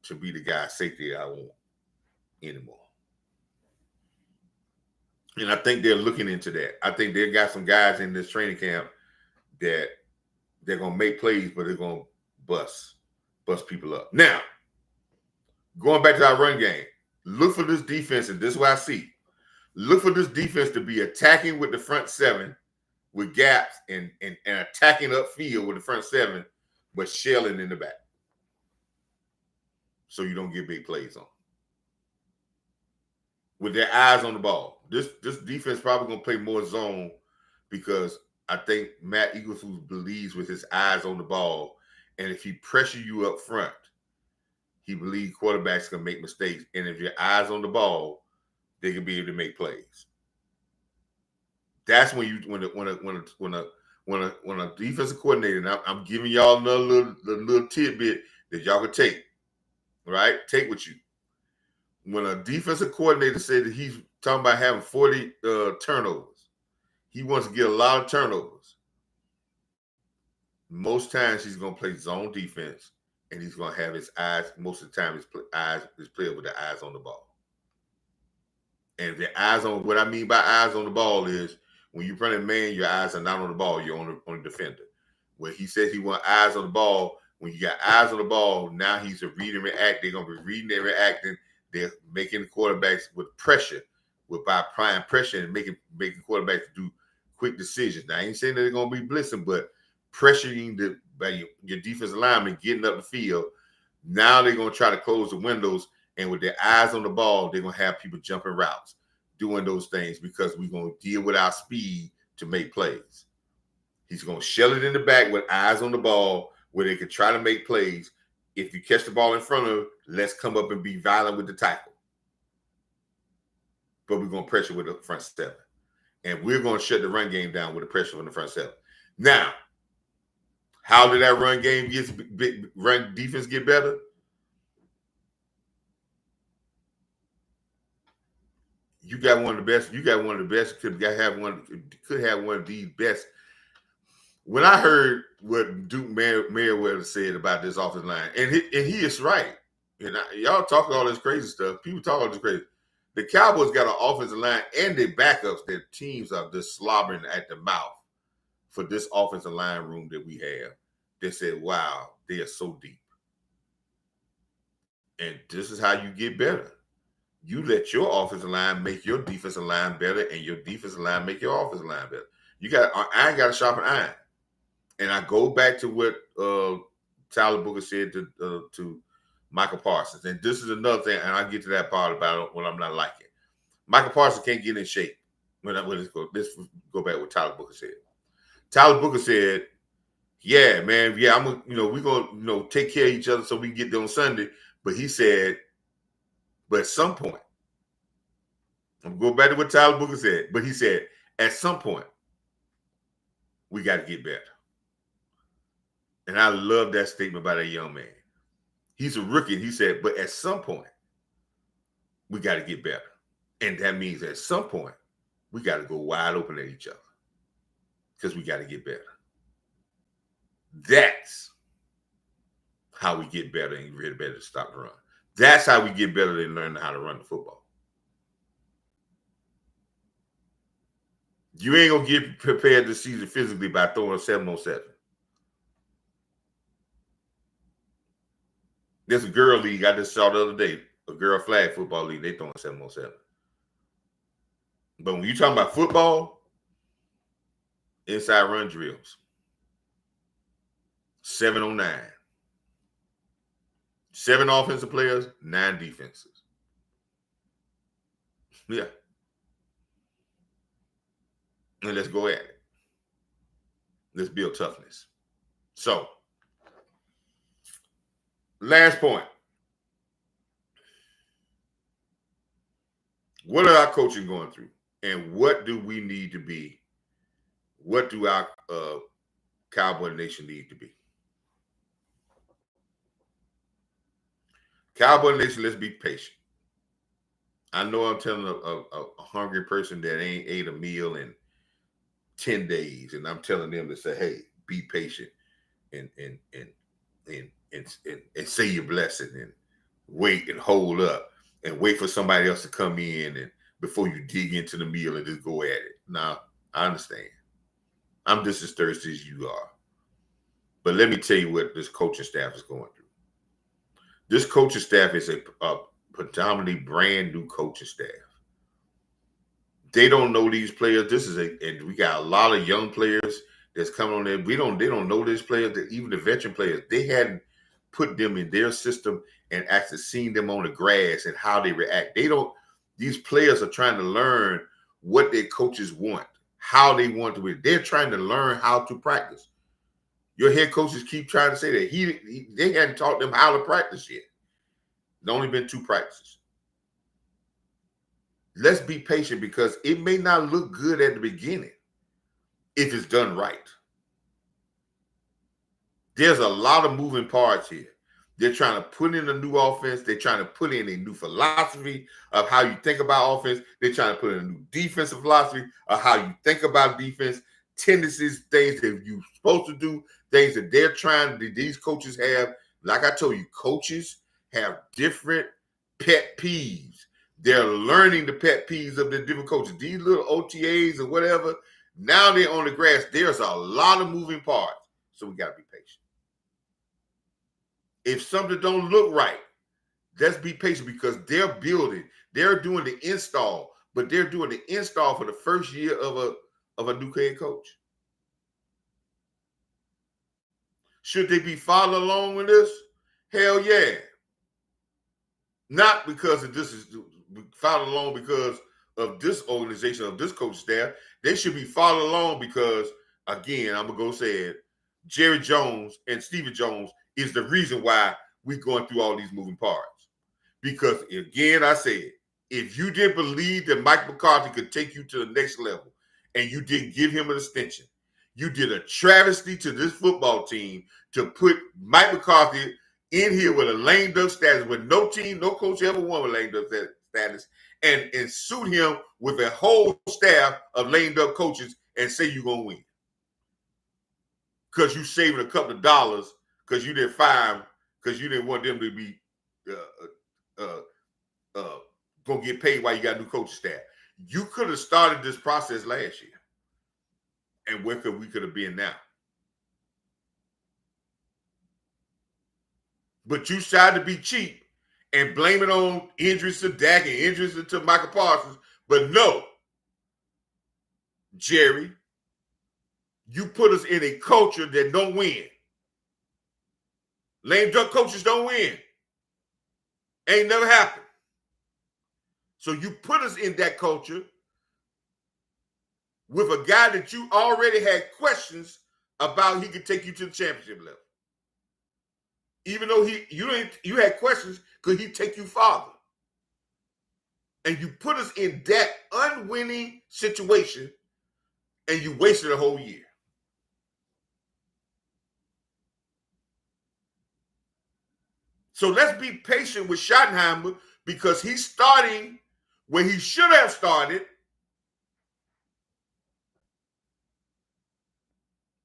to be the guy safety I want anymore. And I think they're looking into that. I think they've got some guys in this training camp that they're going to make plays, but they're going to bust people up. Now, going back to our run game, look for this defense, and this is what I see. Look for this defense to be attacking with the front seven with gaps and attacking upfield with the front seven, but shelling in the back. So you don't get big plays on. With their eyes on the ball. This defense probably going to play more zone because I think Matt Eagleson believes with his eyes on the ball. And if he pressure you up front, he believes quarterbacks can make mistakes. And if your eyes on the ball, they can be able to make plays. That's when you when a defensive coordinator, and I'm giving y'all another little tidbit that y'all can take, right? Take with you. When a defensive coordinator said that he's talking about having 40 turnovers, he wants to get a lot of turnovers. Most times he's going to play zone defense, and he's going to have his eyes. Most of the time, his player with the eyes on the ball. And the eyes on, what I mean by eyes on the ball is when you're running man, your eyes are not on the ball. You're on the defender. When he says he wants eyes on the ball, when you got eyes on the ball, now he's a read and react. They're going to be reading and reacting. They're making the quarterbacks with pressure, by applying pressure and making quarterbacks do quick decisions. Now, I ain't saying that they're going to be blitzing, but pressuring by your defensive lineman getting up the field. Now they're going to try to close the windows, and with their eyes on the ball, they're going to have people jumping routes, doing those things because we're going to deal with our speed to make plays. He's going to shell it in the back with eyes on the ball where they can try to make plays. If you catch the ball in front of him, let's come up and be violent with the tackle. But we're going to pressure with the front seven. And we're going to shut the run game down with the pressure from the front seven. Now, how did that run defense get better? You got one of the best. Could have one of the best. When I heard what Duke Merriweather said about this offensive line, and he is right. And y'all talk all this crazy stuff. People talk all this crazy. The Cowboys got an offensive line and their backups. Their teams are just slobbering at the mouth for this offensive line room that we have. They said, "Wow, they are so deep." And this is how you get better. You let your offensive line make your defensive line better, and your defensive line make your offensive line better. I got to sharpen iron. And I go back to what Tyler Booker said to Michael Parsons. And this is another thing, and I'll get to that part about when I'm not liking. Michael Parsons can't get in shape. Let's go back to what Tyler Booker said. Tyler Booker said, "Yeah, man, yeah, we're gonna take care of each other so we can get there on Sunday." But he said, but at some point, I'm going back to what Tyler Booker said, but he said, at some point, we got to get better. And I love that statement by that young man. He's a rookie. He said, but at some point, we got to get better. And that means at some point, we got to go wide open at each other because we got to get better. That's how we get better and get better to stop the run. That's how we get better than learning how to run the football. You ain't going to get prepared this season physically by throwing 7-on-7. There's a girl league I just saw the other day, a girl flag football league. They throwing 7-on-7. But when you talking about football, inside run drills, 7-on-9. 7 offensive players, 9 defenses. Yeah. And let's go at it. Let's build toughness. So, last point. What are our coaching going through? And what do we need to be? What do our Cowboy Nation need to be? Cowboy Nation, let's be patient. I know I'm telling a hungry person that ain't ate a meal in 10 days, and I'm telling them to say, hey, be patient and say your blessing and wait and hold up and wait for somebody else to come in and before you dig into the meal and just go at it. Now, I understand. I'm just as thirsty as you are. But let me tell you what this coaching staff is going through. This coaching staff is a predominantly brand new coaching staff. They don't know these players. And we got a lot of young players that's coming on there. They don't know these players, even the veteran players. They hadn't put them in their system and actually seen them on the grass and how they react. These players are trying to learn what their coaches want, how they want to win. They're trying to learn how to practice. Your head coaches keep trying to say that they hadn't taught them how to practice yet. There's only been 2 practices. let's be patient because it may not look good at the beginning if it's done right. There's a lot of moving parts here. They're trying to put in a new offense. They're trying to put in a new philosophy of how you think about offense. They're trying to put in a new defensive philosophy of how you think about defense, tendencies, things that you're supposed to do, things that they're trying to, these coaches have. Like I told you, coaches have different pet peeves. They're learning the pet peeves of the different coaches. These little OTAs or whatever, now they're on the grass. There's a lot of moving parts. So we got to be patient. If something don't look right, let's be patient because they're building, they're doing the install, but they're doing the install for the first year of a new head coach. Should they be following along with this? Hell yeah. Not because of this is following along because of this organization, of this coach staff. They should be following along because, again, I'm gonna go say it, Jerry Jones and Stephen Jones is the reason why we're going through all these moving parts. Because, again, I said, if you didn't believe that Mike McCarthy could take you to the next level and you didn't give him an extension, you did a travesty to this football team to put Mike McCarthy in here with a lame duck status, with no team, no coach ever won with lame duck status, and suit him with a whole staff of lame duck coaches and say you're going to win. Because you saving a couple of dollars because you didn't fire them, because you didn't want them to be going to get paid while you got a new coaching staff. You could have started this process last year. And where we could have been now. But you tried to be cheap and blame it on injuries to Dak and injuries to Michael Parsons. But no, Jerry, you put us in a culture that don't win. Lame duck coaches don't win. Ain't never happened. So you put us in that culture with a guy that you already had questions about he could take you to the championship level. Even though you had questions, could he take you farther? And you put us in that unwinning situation and you wasted a whole year. So let's be patient with Schottenheimer because he's starting where he should have started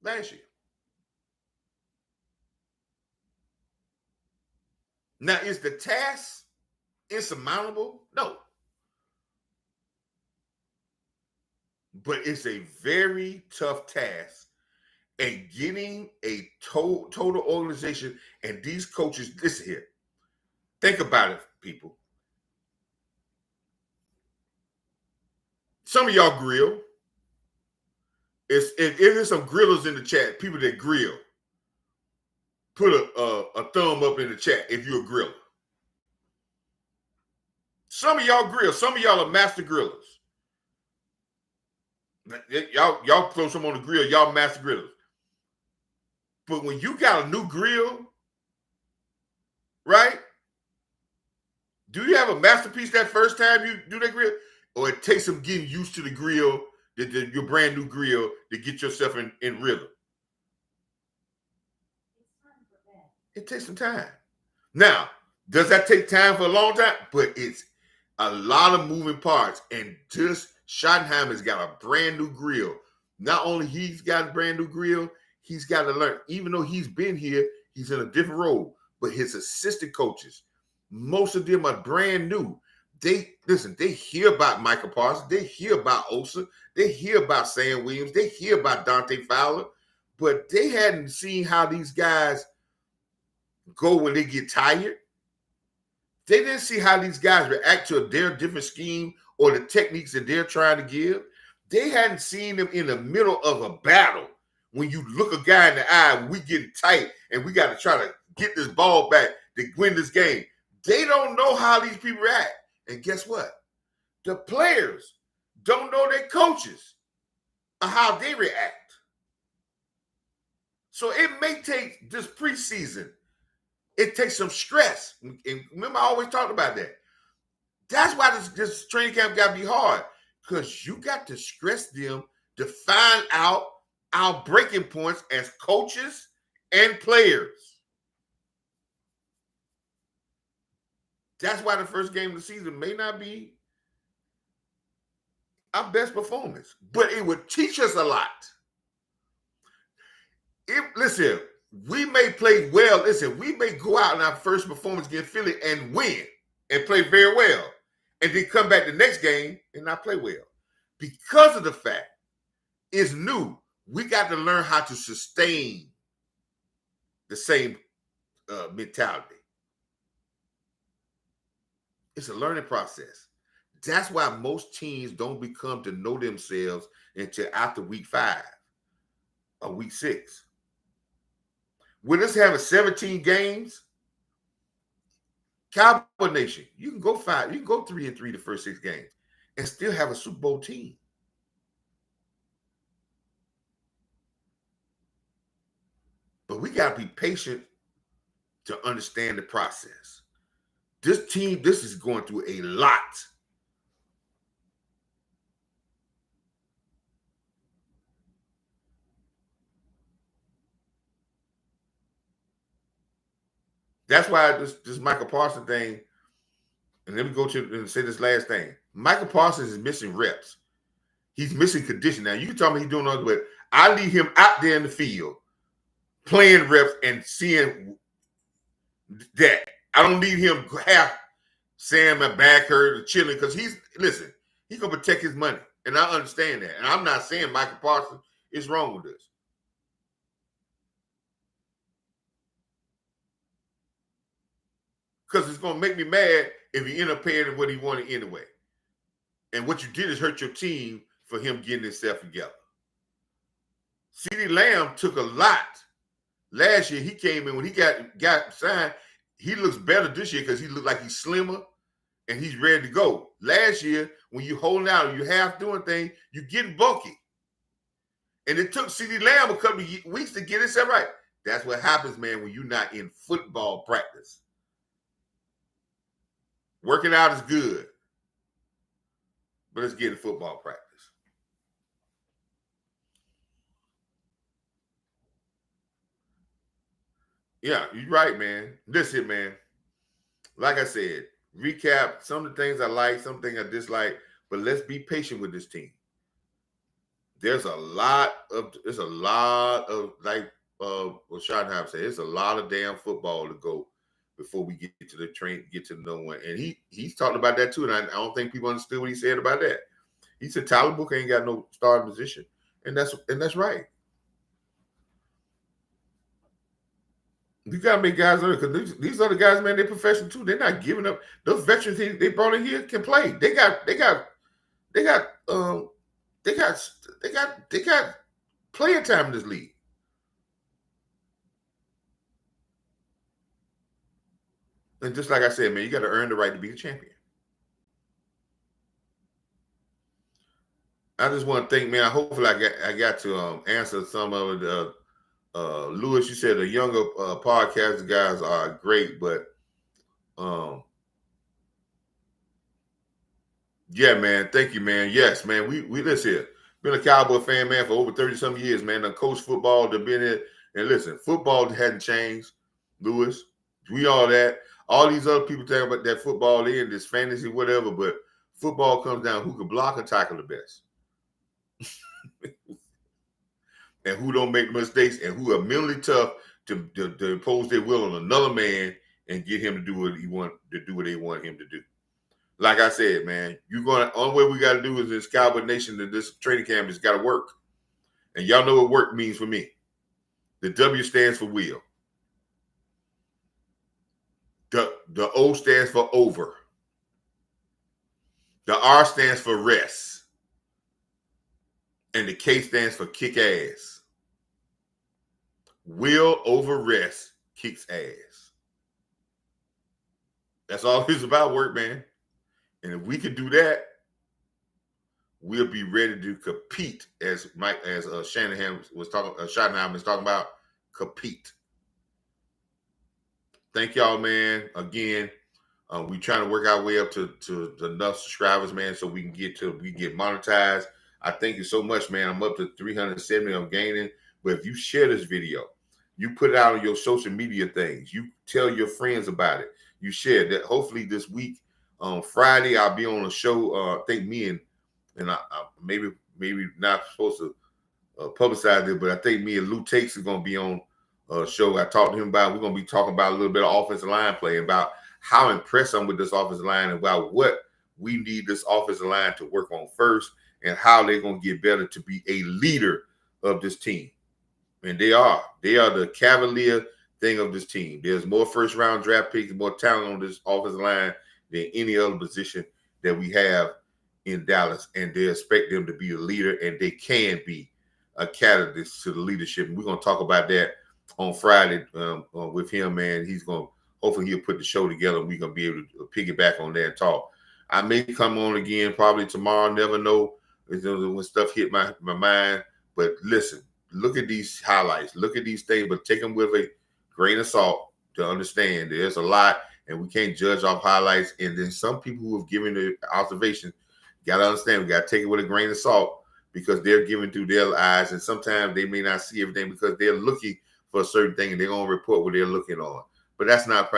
last year. Now, is the task insurmountable? No. But it's a very tough task. And getting a total organization and these coaches, listen here. Think about it, people. Some of y'all grill. If there's some grillers in the chat, people that grill, put a thumb up in the chat if you're a griller. Some of y'all grill. Some of y'all are master grillers. Y'all throw some on the grill. Y'all master grillers. But when you got a new grill, right? Do you have a masterpiece that first time you do that grill? Or it takes some getting used to the grill, your brand new grill, to get yourself in rhythm? It takes some time. Now, does that take time for a long time? But it's a lot of moving parts. And just Schottenheimer's got a brand new grill. Not only he's got a brand new grill, he's got to learn. Even though he's been here, he's in a different role. But his assistant coaches, most of them are brand new. They hear about Michael Parsons. They hear about Osa. They hear about Sam Williams. They hear about Dante Fowler. But they hadn't seen how these guys go when they get tired. They didn't see how these guys react to their different scheme or the techniques that they're trying to give. They hadn't seen them in the middle of a battle. When you look a guy in the eye, we getting tight and we got to try to get this ball back to win this game. They don't know how these people react. And guess what? The players don't know their coaches or how they react. So it may take this preseason. It takes some stress. And remember, I always talked about that. That's why this training camp got to be hard, because you got to stress them to find out our breaking points as coaches and players. That's why the first game of the season may not be our best performance, but it would teach us a lot. Listen, we may play well. Listen, we may go out in our first performance against Philly and win and play very well, and then come back the next game and not play well. Because of the fact it's new, we got to learn how to sustain the same mentality. It's a learning process. That's why most teams don't become to know themselves until after week 5 or week 6. With us having 17 games, Cowboy Nation, you can go 5, you can go 3-3 the first 6 games and still have a Super Bowl team. But we got to be patient to understand the process. This team, this is going through a lot. That's why this Michael Parsons thing, and let me go to and say this last thing. Michael Parsons is missing reps. He's missing condition. Now, you can tell me he's doing all, but I leave him out there in the field playing reps and seeing that. I don't need him half saying my back hurt or chilling, because he's going to protect his money. And I understand that. And I'm not saying Michael Parsons is wrong with this. Because it's going to make me mad if he end up paying him what he wanted anyway. And what you did is hurt your team for him getting himself together. CeeDee Lamb took a lot. Last year, he came in when he got signed. He looks better this year because he looked like he's slimmer and he's ready to go. Last year, when you holding out and you half doing things, you getting bulky. And it took CeeDee Lamb a couple of weeks to get himself right. That's what happens, man, when you're not in football practice. Working out is good, but let's get in football practice. Yeah, you're right, man. Listen, man. Like I said, recap some of the things I like, some things I dislike, but let's be patient with this team. There's a lot of like what Schottenheimer said, it's a lot of damn football to go before we get to the train, get to know one. And he's talking about that too. And I don't think people understood what he said about that. He said Tyler Booker ain't got no starting position. And that's right. You gotta make guys learn, because these other guys, man, they're professional too. They're not giving up. Those veterans they brought in here can play. They got playing time in this league. And just like I said, man, you got to earn the right to be a champion. I just want to think, man. Hopefully, I got to answer some of it. Lewis, you said the younger podcast guys are great, but yeah, man. Thank you, man. Yes, man. We listen here. Been a Cowboy fan, man, for over 30-some years, man. I coached football, to been here. And listen, football hadn't changed, Lewis. We all that. All these other people talk about that football in this fantasy, whatever, but football comes down who can block and tackle the best. And who don't make mistakes and who are mentally tough to impose their will on another man and get him to do what he want to do what they want him to do. Like I said, man, only way we got to do is this Cowboy Nation, that this training camp has got to work. And y'all know what work means for me. The W stands for will. The O stands for over. The R stands for rest. And the K stands for kick ass. Will over rest kicks ass. That's all it's about, work, man. And if we can do that, we'll be ready to compete, as Shanahan was talking. Schottenheimer was talking about, compete. Thank y'all, man. Again, We trying to work our way up to enough subscribers, man, so we get monetized. I thank you so much, man. I'm up to 370. I'm gaining. But if you share this video, you put it out on your social media things. You tell your friends about it. You share that. Hopefully this week, Friday, I'll be on a show. I think me and I maybe not supposed to publicize it, but I think me and Lou Takes is going to be on a show. I talked to him about. We're going to be talking about a little bit of offensive line play, about how impressed I'm with this offensive line, about what we need this offensive line to work on first, and how they're going to get better to be a leader of this team. And they are the Cavalier thing of this team. There's more first round draft picks, more talent on this offensive line than any other position that we have in Dallas, and they expect them to be a leader, and they can be a catalyst to the leadership. And we're going to talk about that on Friday with him, man. He's going to, hopefully he'll put the show together, and we're going to be able to piggyback on that and talk. I may come on again probably tomorrow, never know when stuff hit my mind. But listen, look at these highlights, look at these things, but take them with a grain of salt to understand there's a lot, and we can't judge off highlights. And then some people who have given the observation, got to understand, we got to take it with a grain of salt, because they're giving through their eyes, and sometimes they may not see everything because they're looking for a certain thing, and they're going to report what they're looking on. But that's not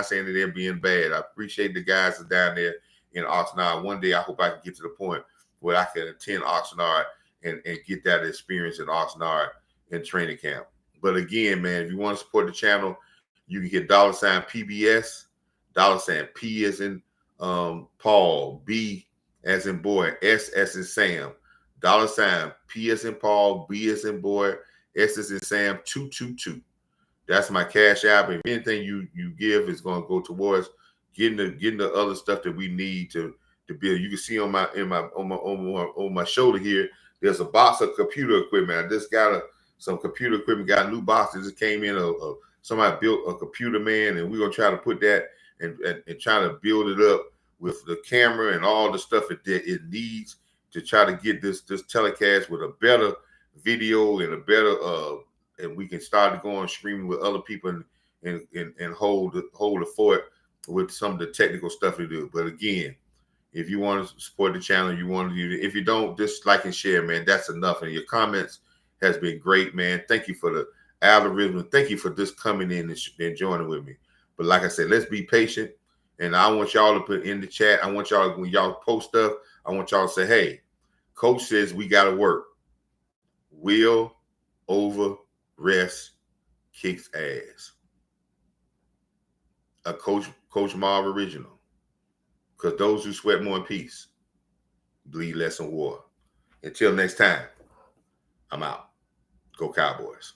saying that they're being bad. I appreciate the guys that's down there in Oxnard. One day I hope I can get to the point where I can attend Oxnard and get that experience in Oxnard in training camp. But again, man, if you want to support the channel, you can get $PBS, $P as in Paul, B as in boy, S as in Sam, $P as in Paul, B as in boy, S as in Sam, 222. That's my cash app. If anything you give is going to go towards getting the other stuff that we need to build. You can see on my shoulder here, there's a box of computer equipment. I just got some computer equipment, got a new box that just came in. Somebody built a computer, man, and we're gonna try to put that and try to build it up with the camera and all the stuff that it needs to try to get this telecast with a better video and a better and we can start going streaming with other people and hold the fort with some of the technical stuff to do. But again, if you want to support the channel, you want to do it. If you don't, just like and share, man. That's enough. And your comments has been great, man. Thank you for the algorithm. Thank you for just coming in and joining with me. But like I said, let's be patient. And I want y'all to put in the chat. I want y'all, when y'all post stuff, I want y'all to say, hey, coach says we got to work. Will over rest kicks ass. A Coach Marv original. Because those who sweat more in peace bleed less in war. Until next time, I'm out. Go Cowboys.